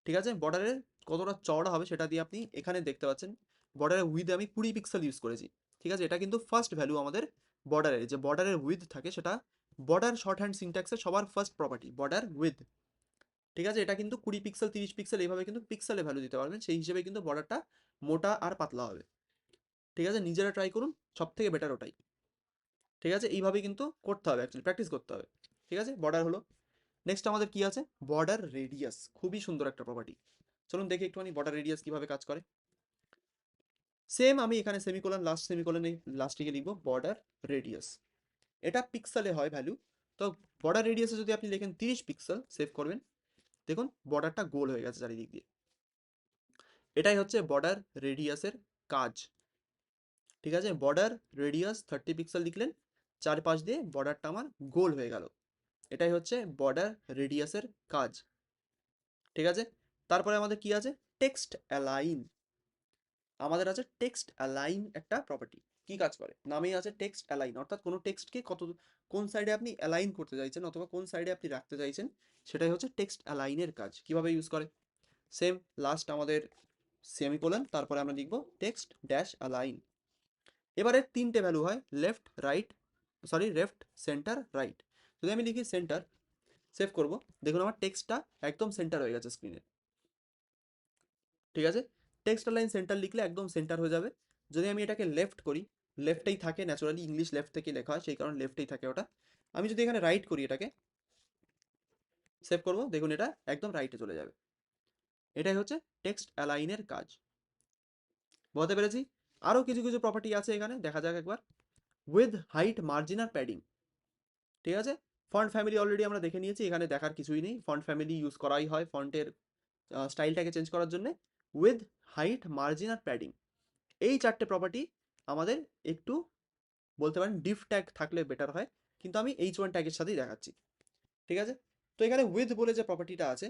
ঠিক আছে, বর্ডারের কতটা চওড়া হবে সেটা দিয়ে আপনি এখানে দেখতে পাচ্ছেন বর্ডারের উইথ আমি 20 পিক্সেল ইউজ করেছি। ঠিক আছে, এটা কিন্তু ফার্স্ট ভ্যালু আমাদের বর্ডারের, যে বর্ডারের উইথ থাকে সেটা বর্ডার শর্ট হ্যান্ড সিনট্যাক্সের সবার ফার্স্ট প্রপার্টি বর্ডার উইথ। ঠিক আছে, এটা কিন্তু 20 পিক্সেল 30 পিক্সেল এইভাবে কিন্তু পিক্সেলে ভ্যালু দিতে পারবেন, সেই হিসেবে কিন্তু বর্ডারটা মোটা আর পাতলা হবে। ঠিক আছে, নিজেরা ট্রাই করুন, সব থেকে বেটার ওটাই। ঠিক আছে, এইভাবে কিন্তু করতে হবে, অ্যাকচুয়ালি প্র্যাকটিস করতে হবে। ঠিক আছে, বর্ডার হলো। নেক্সট আমাদের কি আছে, বর্ডার রেডিয়াস, খুবই সুন্দর একটা প্রপার্টি। চলুন দেখি একটুখানি বর্ডার রেডিয়াস কিভাবে কাজ করে। সেম আমি এখানে সেমিকোলন, লাস্ট সেমিকোলনে লাস্টে লিখবো বর্ডার রেডিয়াস। এটা পিক্সেলে হয় ভ্যালু। তো বর্ডার রেডিয়াসে যদি আপনি লেখেন 30 পিক্সেল, সেভ করবেন, দেখুন বর্ডারটা গোল হয়ে গেছে চারিদিক দিয়ে। এটাই হচ্ছে বর্ডার রেডিয়াসের কাজ। ঠিক আছে, বর্ডার রেডিয়াস 30 পিক্সেল লিখলেন, চারপাশ দিয়ে বর্ডারটা আমার গোল হয়ে গেল। এটাই হচ্ছে বর্ডার রেডিয়াসের কাজ। ঠিক আছে, তারপরে আমাদের কি আছে, টেক্সট অ্যালাইন। আমাদের আছে টেক্সট অ্যালাইন একটা প্রপার্টি। কি কাজ করে, নামেই আছে টেক্সট অ্যালাইন, অর্থাৎ কোনো টেক্সটকে কোন সাইডে আপনি অ্যালাইন করতে চাইছেন অথবা কোন সাইডে আপনি রাখতে চাইছেন, সেটাই হচ্ছে টেক্সট অ্যালাইনের কাজ। কিভাবে ইউজ করে, সেম লাস্ট আমাদের সেমিকোলন, তারপরে আমরা লিখবো টেক্সট ড্যাশ অ্যালাইন। এবারে তিনটে ভ্যালু হয়, left right, sorry left centre right. যদি আমি লিখি সেন্টার, সেভ করব, দেখুন আমার টেক্সটটা একদম সেন্টার হয়ে গেছে স্ক্রিনে। ঠিক আছে, টেক্সট অ্যালাইন সেন্টার লিখলে একদম সেন্টার হয়ে যাবে। যদি আমি এটাকে লেফট করি, লেফটেই থাকে ন্যাচুরালি, ইংলিশ লেফট থেকে লেখা হয় সেই কারণে লেফটেই থাকে ওটা। আমি যদি এখানে রাইট করি, এটাকে সেভ করব, দেখুন এটা একদম রাইটে চলে যাবে। এটাই হচ্ছে টেক্সট অ্যালাইনের কাজ। বলতে পেরেছি? আরও কিছু কিছু প্রপার্টি আছে এখানে, দেখা যাক একবার। উইথ হাইট মার্জিন আর প্যাডিং। ঠিক আছে, ফন্ট ফ্যামিলি অলরেডি আমরা দেখে নিয়েছি, এখানে দেখার কিছুই নেই, ফন্ট ফ্যামিলি ইউজ করাই হয় ফন্টের স্টাইলটাকে চেঞ্জ করার জন্য। উইথ হাইট মার্জিন আর প্যাডিং, এই চারটে প্রপার্টি আমাদের একটু বলতে পারেন ডিফ ট্যাগ থাকলে বেটার হয়, কিন্তু আমি H1 ট্যাগের সাথেই দেখাচ্ছি। ঠিক আছে, তো এখানে উইথ বলে যে প্রপার্টিটা আছে,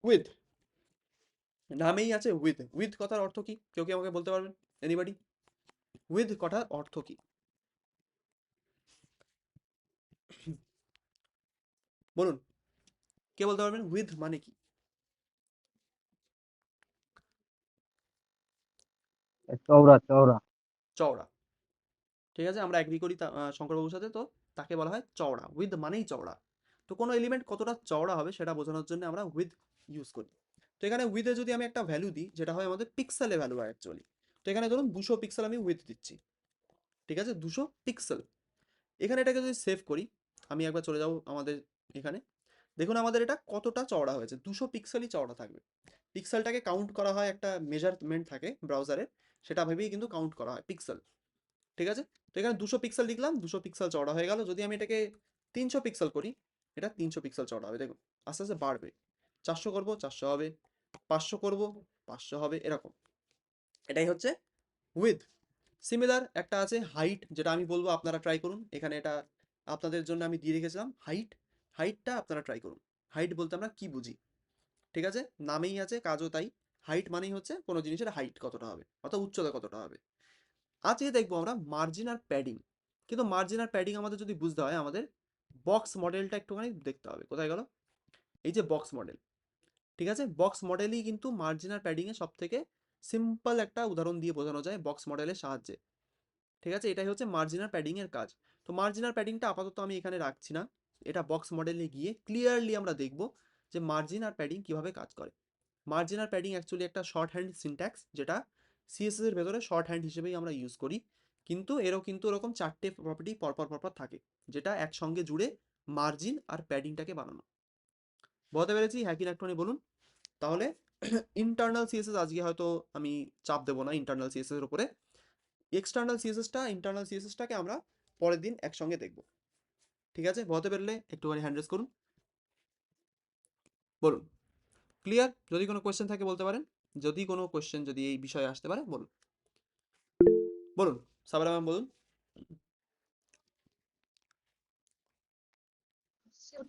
উইথ নামেই আছে উইথ। উইথ কথার অর্থ কি, কেউ কি আমাকে বলতে পারবেন, এনিবডি? উইথ কথার অর্থ কি বলুন, কে বলতে পারবেন উইথ মানে কি? চওড়া চওড়া। চওড়া। ঠিক আছে, আমরা এগ্রি করি শঙ্করবাবুর সাথে, তো তাকে বলা হয় চওড়া, উইথ মানেই চওড়া। তো কোনো এলিমেন্ট কতটা চওড়া হবে সেটা বোঝানোর জন্য আমরা উইথ ইউজ করি। তো এখানে উইথে যদি আমি একটা ভ্যালু দিই, যেটা হয় আমাদের পিক্সেলে ভ্যালু হয় অ্যাকচুয়ালি, তো এখানে ধরুন 200 পিক্সেল আমি উইথ দিচ্ছি। ঠিক আছে, 200 পিক্সেল। এখানে এটাকে যদি সেভ করি, আমি একবার চলে যাব আমাদের এখানে, দেখুন আমাদের এটা কতটা চওড়া হয়েছে, 200 পিক্সেলই চওড়া থাকবে। পিক্সেলটাকে কাউন্ট করা হয়, একটা মেজারমেন্ট থাকে ব্রাউজারে, সেটা ভেবেই কিন্তু কাউন্ট করা হয় পিক্সেল। ঠিক আছে, তো এখানে 200 পিক্সেল লিখলাম, 200 পিক্সেল চওড়া হয়ে গেল। যদি আমি এটাকে 300 পিক্সেল করি, এটা 300 পিক্সেল চওড়া হবে, দেখুন আস্তে আস্তে বাড়বে। 400 করব, 400 হবে, 500 করব, 500 হবে, এরকম। এটাই হচ্ছে উইথ। সিমিলার একটা আছে হাইট, যেটা আমি বলবো আপনারা ট্রাই করুন। এখানে এটা আপনাদের জন্য আমি দিয়ে রেখেছিলাম হাইট, হাইটটা আপনারা ট্রাই করুন। হাইট বলতে আমরা কি বুঝি, ঠিক আছে, নামেই আছে কাজও তাই। হাইট মানেই হচ্ছে কোনো জিনিসের হাইট কতটা হবে, অর্থাৎ উচ্চতা কতটা হবে। আজকে দেখবো আমরা মার্জিন আর প্যাডিং। কিন্তু মার্জিন আর প্যাডিং আমাদের যদি বুঝতে হয়, আমাদের বক্স মডেলটা একটুখানি দেখতে হবে। কোথায় গেল, এই যে বক্স মডেল। ঠিক আছে, বক্স মডেলই কিন্তু মার্জিন আর প্যাডিংয়ের সব থেকে সিম্পল একটা উদাহরণ দিয়ে বোঝানো যায় বক্স মডেলের সাহায্যে। ঠিক আছে, এটাই হচ্ছে মার্জিন আর প্যাডিংয়ের কাজ। তো মার্জিন আর প্যাডিংটা আপাতত আমি এখানে রাখছি না, এটা বক্স মডেলে গিয়ে ক্লিয়ারলি আমরা দেখব যে মার্জিন আর প্যাডিং কিভাবে কাজ করে। মার্জিন আর প্যাডিং অ্যাকচুয়ালি একটা শর্ট হ্যান্ড সিনট্যাক্স, যেটা সিএসএস এর ভেতরে শর্ট হ্যান্ড হিসেবেই আমরা ইউজ করি। কিন্তু এরকম চারটে প্রপার্টি পরপর থাকে, যেটা একসঙ্গে জুড়ে মার্জিন আর প্যাডিংটাকে বানানো। বলতে পেরেছি? হ্যাঁ কি না একটুখানি বলুন তাহলে। ইন্টারনাল সিএসএস আজকে হয়তো আমি চাপ দেবো না ইন্টারনাল সিএসএস এর উপরে। ইন্টারনাল সিএসএসটাকে আমরা পরের দিন একসঙ্গে দেখব। ঠিক আছে, বলতে পারলে একটুখানি হ্যান্ড রেজ করুন, বলুন ক্লিয়ার। যদি কোনো কোয়েশ্চেন থাকে বলতে পারেন, যদি কোনো কোয়েশ্চেন যদি এই বিষয়ে আসতে পারে বলুন, বলুন সাবরা ম্যাম বলুন।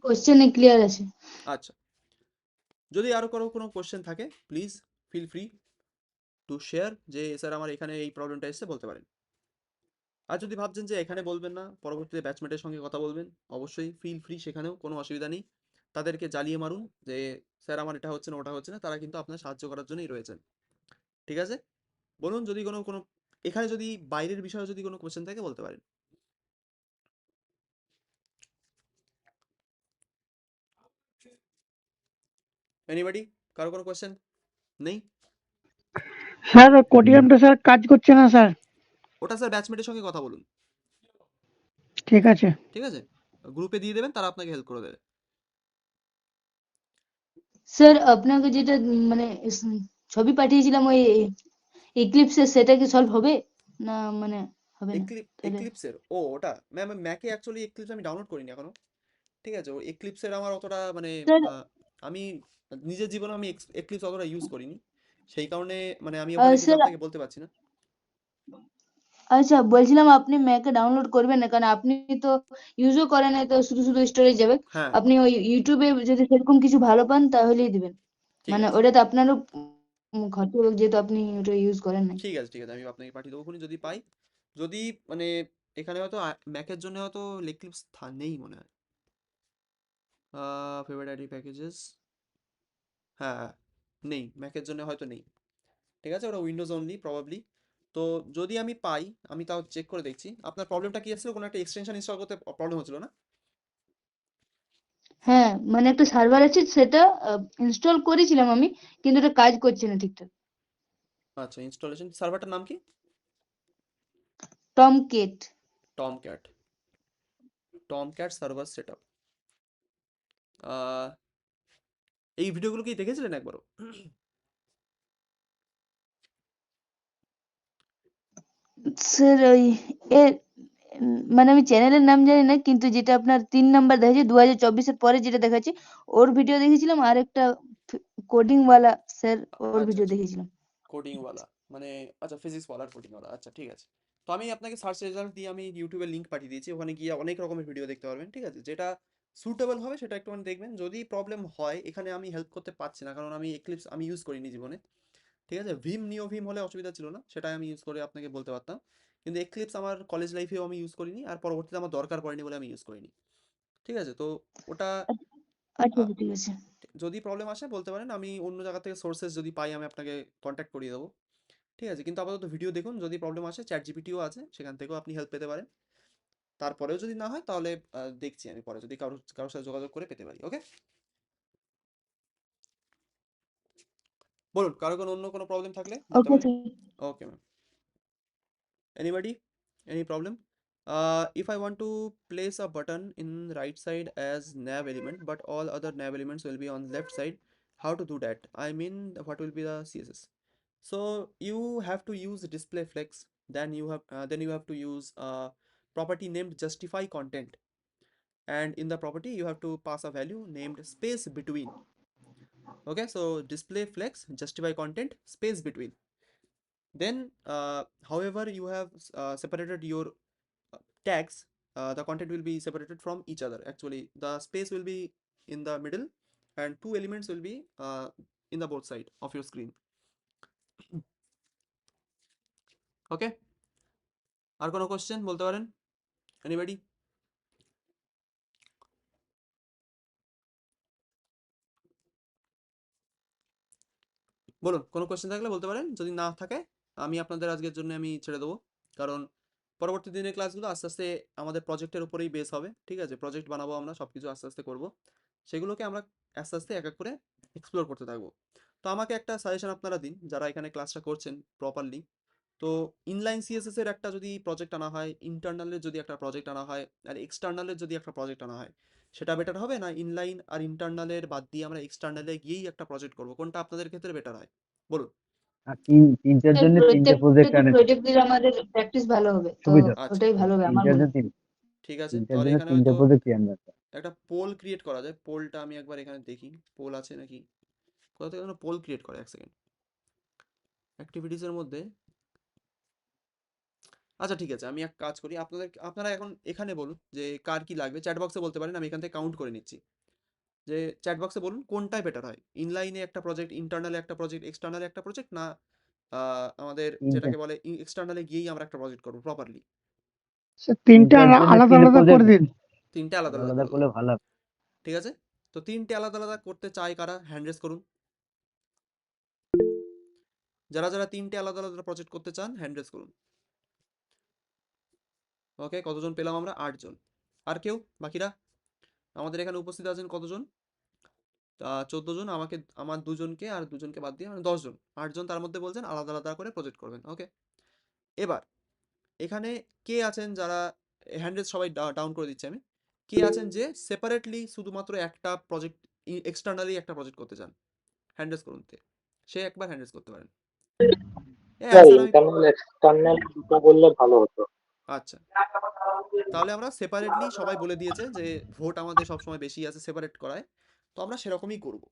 কোশ্চেন ক্লিয়ার আছে। আচ্ছা, যদি আরো কোনো কোয়েশ্চেন থাকে please feel free to share, যে স্যার আমার এখানে এই প্রবলেমটা এসেছে বলতে পারেন। আর যদি ভাবছেন যে এখানে বলবেন না, পরবর্তীতে ব্যাচমেটের সঙ্গে কথা বলবেন, অবশ্যই ফিল ফ্রি, সেখানেও কোনো অসুবিধা নেই। তাদেরকে জ্বালিয়ে মারুন যে স্যার আমার এটা হচ্ছে না ওটা হচ্ছে না, তারা কিন্তু আপনার সাহায্য করার জন্যই রয়েছেন। ঠিক আছে, বলুন যদি কোনো এখানে যদি বাইরের বিষয়ে যদি কোনো কোয়েশ্চেন থাকে বলতে পারেন। এনিবডি, কারো কোনো কোয়েশ্চেন নেই? স্যার কোডিয়ামটা স্যার কাজ করছে না স্যার। ওটা স্যার ব্যাচমেটের সঙ্গে কথা বলুন। ঠিক আছে। ঠিক আছে, গ্রুপে দিয়ে দেবেন, তারা আপনাকে হেল্প করে দেবে। স্যার আপনাকে যেটা মানে ছবি পাঠিয়েছিলাম ওই এক্লিপসে, সেটা কি সলভ হবে না, মানে হবে না তাহলে? এক্লিপসের ওটা ম্যাম ম্যাকে অ্যাকচুয়ালি এক্লিপস আমি ডাউনলোড করিনি এখনো। ঠিক আছে, ও এক্লিপসের আমার অতটা মানে স্যার আমি নিজের জীবনে আমি এক্লিপস অতটা ইউজ করিনি, সেই কারণে মানে আমি ওখানে কিছু স্যার আপনাকে বলতে পারছি না। আচ্ছা বলছিলাম আপনি ম্যাকে ডাউনলোড করবেন না, কারণ আপনি তো ইউজও করেন না, তো শুধু শুধু স্টোরেজ যাবে। হ্যাঁ, আপনি ওই ইউটিউবে যদি সেরকম কিছু ভালো পান তাহলেই দিবেন, ঠিক মানে আছে, ওটা তো আপনারও ক্ষতি হবে যেহেতু আপনি ওটা ইউজ করেন নাই। ঠিক আছে, ঠিক আছে, আমি আপনাকে পাঠিয়ে দেবো খুনি যদি পাই। যদি মানে এখানে হয়তো ম্যাকের জন্য হয়তো এক্লিপস নেই মনে হয়। ফেভারিট আইডি প্যাকেজেস, হ্যাঁ নেই, ম্যাকের জন্য হয়তো নেই। ঠিক আছে, ওটা উইন্ডোজ অনলি প্রবাবলি। তো যদি আমি পাই, আমি তাও চেক করে দেখছি। আপনার প্রবলেমটা কি আসছিল, কোনো একটা এক্সটেনশন ইনস্টল করতে প্রবলেম হচ্ছিল না? হ্যাঁ, মানে একটা সার্ভার আছে, সেটা ইনস্টল করেছিলাম আমি, কিন্তু এটা কাজ করছে না ঠিকঠাক। আচ্ছা, ইনস্টলেশন সার্ভারটার নাম কি? Tomcat. Tomcat, Tomcat server set up. এই ভিডিওগুলো কি দেখেছিলেন একবারও? স্যার ওই এর মানে আমি চ্যানেলের নাম জানি না, কিন্তু যেটা আপনার 3 নাম্বার দেখাচ্ছে 2024-এর পরে যেটা দেখাচ্ছে, ওর ভিডিও দেখেছিলাম। আর একটা কোডিং ওয়ালা স্যার, ওর আচ্ছা ভিডিও আচ্ছা, দেখেছিলাম। কোডিংওয়ালা মানে, আচ্ছা ফিজিক্স ওয়ালার কোডিংওয়ালা, আচ্ছা ঠিক আছে। তো আমি আপনাকে সার্চ রেজাল্ট দিয়ে আমি ইউটিউবের লিঙ্ক পাঠিয়ে দিয়েছি, ওখানে গিয়ে অনেক রকমের ভিডিও দেখতে পারবেন। ঠিক আছে, যেটা সুটেবল হবে সেটা একটুখানি দেখবেন। যদি প্রবলেম হয়, এখানে আমি হেল্প করতে পারছি না, কারণ আমি এক্লিপস আমি ইউজ করিনি জীবনে। ঠিক আছে, নিও ভিম হলে অসুবিধা ছিল না, সেটাই আমি ইউজ করে আপনাকে বলতে পারতাম। কিন্তু এক্লিপস আমার কলেজ লাইফেও আমি ইউজ করিনি, আর পরবর্তীতে আমার দরকার পড়েনি বলে আমি ইউজ করিনি। ঠিক আছে, তো ওটা আচ্ছা আ, আচ্ছা, ঠিক আছে। যদি প্রবলেম আসে বলতে পারেন, আমি অন্য জায়গা থেকে সোর্সেস যদি পাই আমি আপনাকে কন্ট্যাক্ট করিয়ে দেবো। ঠিক আছে, কিন্তু আপাতত ভিডিও দেখুন, যদি প্রবলেম আসে চ্যাট জিপিটিও আছে, সেখান থেকেও আপনি হেল্প পেতে পারেন। তারপরেও যদি না হয় তাহলে দেখছি আমি পরে যদি কারোর কারোর সাথে যোগাযোগ করে পেতে পারি। ওকে, বলুন কারো কোনো অন্য কোনো প্রবলেম থাকলে বলতে ওকে পারেন। Sir. Okay ma'am, anybody, any problem? If I want to place a button in right side as nav element but all other nav elements will be on left side, how to do that? I mean, what will be the CSS? So you have to use display flex, then you have to use a property named justify content, and in the property you have to pass a value named space between. Okay, so display flex justify content space between. Then however you have separated your tags, the content will be separated from each other. Actually the space will be in the middle, and two elements will be in the both side of your screen. Okay, আর কোনো question বলতে পারেন, anybody? বলুন, কোনো question থাকলে বলতে পারেন, যদি না থাকে আমি আপনাদের আজকের জন্য আমি ছেড়ে দেবো। কারণ পরবর্তী দিনের ক্লাসগুলো আস্তে আস্তে আমাদের প্রজেক্টের উপরেই বেস হবে। ঠিক আছে, প্রজেক্ট বানাবো আমরা, সব কিছু আস্তে আস্তে করব, সেগুলোকে আমরা আস্তে আস্তে এক এক করে এক্সপ্লোর করতে থাকবো। তো আমাকে একটা সাজেশন আপনারা দিন, যারা এখানে ক্লাসটা করছেন প্রপারলি। তো ইনলাইন সিএসএস এর একটা যদি প্রজেক্ট আনা হয়, ইন্টারনালের যদি একটা প্রজেক্ট আনা হয়, আর এক্সটার্নালের যদি একটা প্রজেক্ট আনা হয়, সেটা বেটার হবে না ইনলাইন আর ইন্টারনালের বাদ দিয়ে আমরা এক্সটার্নালে গিয়েই একটা প্রজেক্ট করব? কোনটা আপনাদের ক্ষেত্রে বেটার হয় বলুন? আর তিনটার জন্য তিনটে প্রজেক্ট প্রত্যেকটা আনে প্রজেক্ট দিলে আমাদের প্র্যাকটিস ভালো হবে, তো সুবিধা। আচ্ছা, ওটাই ভালো হবে আমার তিনটার মনে জন্য হয়। ঠিক আছে, তিনটার তাহলে জন্য এখানে তিনটে হয়তো প্রজেক্টই আনবে। একটা পোল ক্রিয়েট করা যায়। পোলটা আমি একবার এখানে দেখি, পোল আছে নাকি, কোথা থেকে যেন পোল ক্রিয়েট করে, এক সেকেন্ড, অ্যাক্টিভিটিসের মধ্যে। আচ্ছা ঠিক আছে, আমি এক কাজ করি, আপনারা এখন এখানে বলুন যে কার কি লাগবে, চ্যাট বক্সে বলতে পারেন, আমি এখান থেকে কাউন্ট করে নিচ্ছি। যে চ্যাট বক্সে বলুন কোনটাই বেটার হয়, ইনলাইনে একটা প্রজেক্ট, ইন্টারনালে একটা প্রজেক্ট, এক্সটার্নালে একটা প্রজেক্ট, না আমাদের তিনটে যেটাকে বলে এক্সটার্নালে গিয়েই আমরা একটা প্রজেক্ট করবো প্রপারলি? স্যার তিনটে তিনটার জন্য আলাদা তিনটে আলাদা প্রজেক্ট করে দিন। তিনটে আলাদা আলাদা আলাদা আলাদা করে করলে দেবো। ভালো হবে। ঠিক আছে, তো তিনটে আলাদা আলাদা করতে চাই কারা, হ্যান্ড রেজ করুন। যারা যারা তিনটে আলাদা আলাদা প্রজেক্ট করতে চান হ্যান্ড রেজ করুন। ওকে, কতজন পেলাম আমরা? 8 জন। আর কেউ বাকিরা আমাদের এখানে উপস্থিত আছেন কতজন? 14 জন। আমার দুজনকে আর দুজনকে বাদ দিয়ে মানে 10 জন, 8 জন। তার মধ্যে বলছেন আলাদা আলাদা করে প্রজেক্ট করবেন। ওকে, এবার এখানে কে আছেন যারা হ্যান্ড রেজ, সবাই ডাউন করে দিচ্ছি আমি। কে আছেন যে সেপারেটলি শুধুমাত্র একটা প্রজেক্ট, এক্সটার্নালি একটা প্রজেক্ট করতে চান? হ্যান্ড রেজ করুন, সে একবার হ্যান্ড রেজ করতে পারেন। স্যার অ্যান্সার আমি, ইন্টারনাল এক্সটার্নাল দুটো বললে ভালো হতো। আচ্ছা তাহলে আমরা সেপারেটলি, সবাই বলে দিয়েছে যে ভোট আমাদের সবসময় বেশি আছে সেপারেট করায়, তো আমরা সেরকমই করব।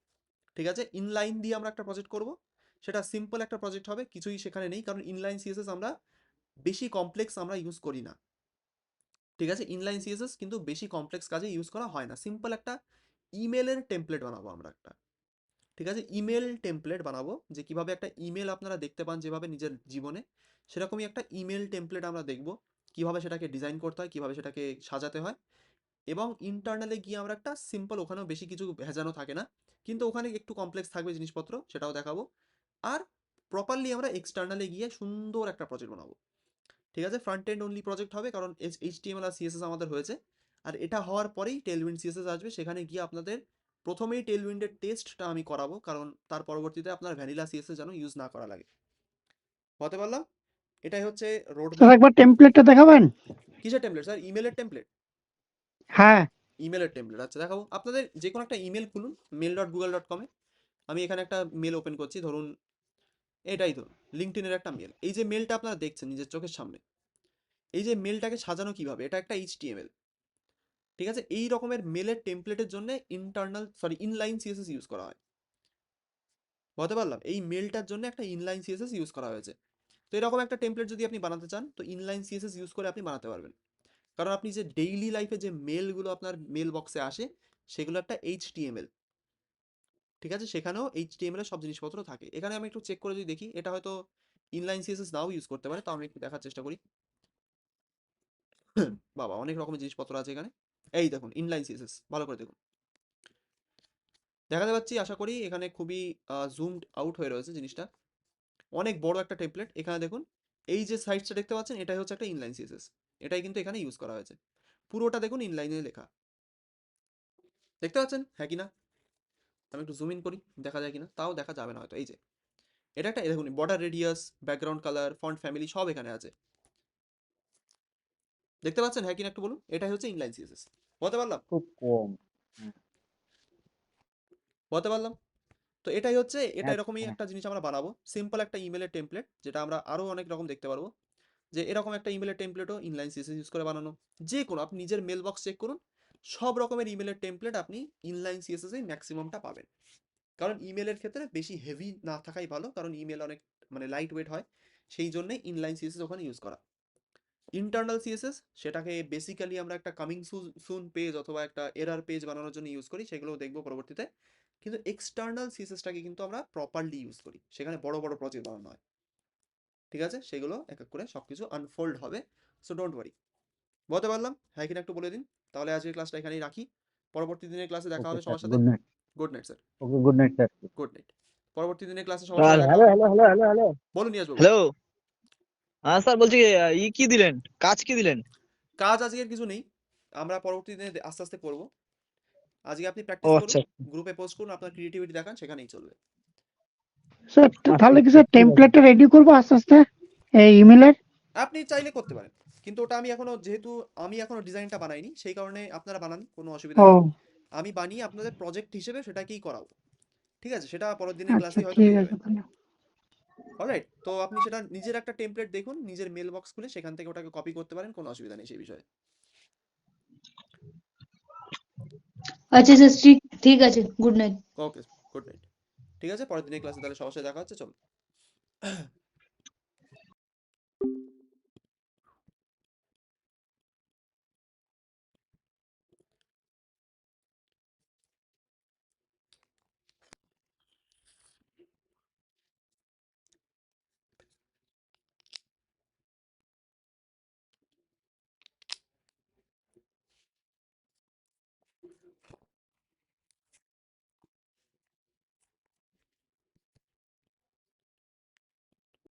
ঠিক আছে, ইনলাইন দিয়ে আমরা একটা প্রজেক্ট করব, সেটা সিম্পল একটা প্রজেক্ট হবে, কিছুই সেখানে নেই, কারণ ইনলাইন সিএসএস আমরা বেশি কমপ্লেক্স আমরা ইউজ করি না। ঠিক আছে, ইনলাইন সিএসএস কিন্তু বেশি কমপ্লেক্স কাজে ইউজ করা হয় না। সিম্পল একটা ইমেলের টেমপ্লেট বানাবো আমরা একটা। ঠিক আছে, ইমেল টেমপ্লেট বানাবো, যে কিভাবে একটা ইমেল আপনারা দেখতে পান যেভাবে নিজের জীবনে, সেরকমই একটা ইমেল টেমপ্লেট আমরা দেখব, কিভাবে সেটাকে ডিজাইন করতে হয়, কিভাবে সেটাকে সাজাতে হয়। এবং ইন্টারনালে গিয়ে আমরা একটা সিম্পল, ওখানেও বেশি কিছু ভেজানো থাকে না, কিন্তু ওখানে একটু কমপ্লেক্স থাকবে জিনিসপত্র, সেটাও দেখাবো। আর প্রপারলি আমরা এক্সটার্নালে গিয়ে সুন্দর একটা প্রজেক্ট বানাবো। ঠিক আছে, ফ্রন্ট এন্ড অনলি প্রজেক্ট হবে, কারণ এইচটিএমএল আর সিএসএস আমাদের হয়েছে। আর এটা হওয়ার পরেই টেলউইন্ড সিএসএস আসবে, সেখানে গিয়ে আপনাদের প্রথমেই টেলউইন্ডের টেস্টটা আমি করাবো, কারণ তার পরবর্তীতে আপনার ভ্যানিলা সিএসএস যেন ইউজ না করা লাগে। বলতে পারলাম? এটাই হচ্ছে রোড স্যার ম্যাপ। একবার টেমপ্লেটটা দেখাবেন? কিসের টেমপ্লেট স্যার? ইমেলের টেমপ্লেট? হ্যাঁ। ইমেলের টেমপ্লেট, আচ্ছা দেখাবো। আপনাদের যে কোনো একটা ইমেল খুলুন, mail.google.com-এ। আমি এখানে একটা মেল ওপেন করছি, ধরুন এটাই ধরুন লিঙ্কডইনের একটা মেল। এই যে মেলটা আপনারা দেখছেন নিজের চোখের সামনে, এই যে মেলটাকে সাজানো কিভাবে, এটা একটা এইচটিএমএল। ঠিক আছে, এই রকমের মেলের টেমপ্লেটের জন্য ইনলাইন সিএসএস ইউজ করা হয়। বলতে পারলাম? এই মেলটার জন্য একটা ইনলাইন সিএসএস ইউজ করা হয়েছে। তো এরকম একটা টেমপ্লেট যদি আপনি বানাতে চান, তো ইনলাইন সিএসএস ইউজ করে আপনি বানাতে পারবেন। কারণ আপনি যে ডেইলি লাইফে যে মেলগুলো আপনার মেল বক্সে আসে, সেগুলো একটা এইচটিএমএল। ঠিক আছে, সেখানেও এইচটিএমএল এর সব জিনিসপত্র থাকে। এখানে আমি একটু চেক করে যদি দেখি, এটা হয়তো ইনলাইন সিএসএস নাও ইউজ করতে পারে, তো আমি একটু দেখার চেষ্টা করি। বাবা, অনেক রকমের জিনিসপত্র আছে এখানে। এই দেখুন ইনলাইন সিএসএস, ভালো করে দেখুন। দেখাতে পাচ্ছি আশা করি, এখানে খুবই জুমড আউট হয়ে রয়েছে জিনিসটা। অনেক বড় একটা টেমপ্লেট। এখানে দেখুন, এই যে সাইটটা দেখতে পাচ্ছেন, এটাই হচ্ছে একটা ইনলাইন সিএসএস। এটাই কিন্তু এখানে ইউজ করা হয়েছে। পুরোটা দেখুন ইনলাইনে লেখা। দেখতে পাচ্ছেন হ্যাঁ কিনা? আমি একটু জুম ইন করি, দেখা যায় কিনা, তাও দেখা যাবে না হয়তো। এই যে এটা একটা, দেখুন border radius, background colour, font family সব এখানে আছে। দেখতে পাচ্ছেন হ্যাঁ কিনা একটু বলুন? এটাই হচ্ছে ইনলাইন সিএসএস। বলতে পারলাম? খুব কম। বলতে পারলাম? তো এটাই হচ্ছে, এটা হ্যাঁ এরকমই হ্যাঁ একটা জিনিস আমরা বানাবো, সিম্পল একটা ইমেলের টেমপ্লেট, যেটা আমরা আরো অনেক রকম দেখতে পারবো। যে এরকম একটা ইমেলের টেমপ্লেটও ইনলাইন সিএসএস ইউজ করে বানানো। যে কোনো, আপনি নিজের মেল বক্স চেক করুন, সব রকমের ইমেলের টেমপ্লেট আপনি ইনলাইন সিএসএস এই ম্যাক্সিমামটা পাবেন। কারণ ইমেলের ক্ষেত্রে বেশি হেভি না থাকাই ভালো, কারণ ইমেল অনেক মানে লাইট ওয়েট হয়, সেই জন্যই ইনলাইন সিএসএস ওখানে ইউজ করা। ইন্টারনাল সিএসএস, সেটাকে বেসিক্যালি আমরা একটা কামিং সুন পেজ অথবা একটা এরার পেজ বানানোর জন্য ইউজ করি, সেগুলোও দেখবো পরবর্তীতে। কিন্তু এক্সটার্নাল সিএসএসটাকে কিন্তু আমরা প্রপারলি ইউজ করি, সেখানে বড় বড় প্রজেক্ট বানানো হয়। ঠিক আছে, সেগুলো এক এক করে সবকিছু আনফোল্ড হবে, সো ডোন্ট ওয়ারি। বলতে পারলাম হ্যাঁ কিনা একটু বলে দিন। তাহলে আজকের ক্লাসটা এখানেই রাখি, পরবর্তী দিনের ক্লাসে দেখা ওকে হবে স্যার, সবার সাথে। Good night. Good night sir. Okay, good night sir. Good night. পরবর্তী দিনের ক্লাসে সবার সাথে দেখা হ্যালো হবে। হ্যালো হ্যালো হ্যালো হ্যালো বলুন ইয়াস বাবু। হ্যালো। হ্যাঁ স্যার, বলছি কি দিলেন, কাজ কি দিলেন? কাজ আজকের কিছু নেই, আমরা পরবর্তী দিনে আস্তে আস্তে করবো। আজকে আপনি ও প্র্যাকটিস করুন, আচ্ছা গ্রুপে পোস্ট করুন, আপনার ক্রিয়েটিভিটি দেখান, সেখানেই চলবে। স্যার আচ্ছা তাহলে কি আচ্ছা, স্যার ঠিক আছে। টেমপ্লেটটা রেডি করবো আস্তে আস্তে এই ইমেলের? আপনি চাইলে করতে পারেন, কিন্তু ওটা আমি এখনো, যেহেতু আমি এখনো ডিজাইনটা বানাইনি, সেই কারণে আপনারা বানান, কোনো অসুবিধা ও নেই। আমি বানিয়ে আপনাদের প্রজেক্ট হিসেবে সেটাকেই করাবো। ঠিক আছে, সেটা পরের দিনের আচ্ছা ক্লাসেই হয়তো ঠিক পেয়ে আছে যাবেন। তাহলে। অলরাইট, তো আপনি সেটা নিজের একটা টেমপ্লেট দেখুন, নিজের মেল বক্স খুলে সেখান থেকে ওটাকে কপি করতে পারেন, কোনো অসুবিধা নেই সেই বিষয়ে। আচ্ছা স্যার, ঠিক ঠিক আছে, গুড নাইট। ওকে, গুড নাইট। ঠিক আছে, পরের দিনের ক্লাসে তাহলে সবার সাথে দেখা হচ্ছে, চলো।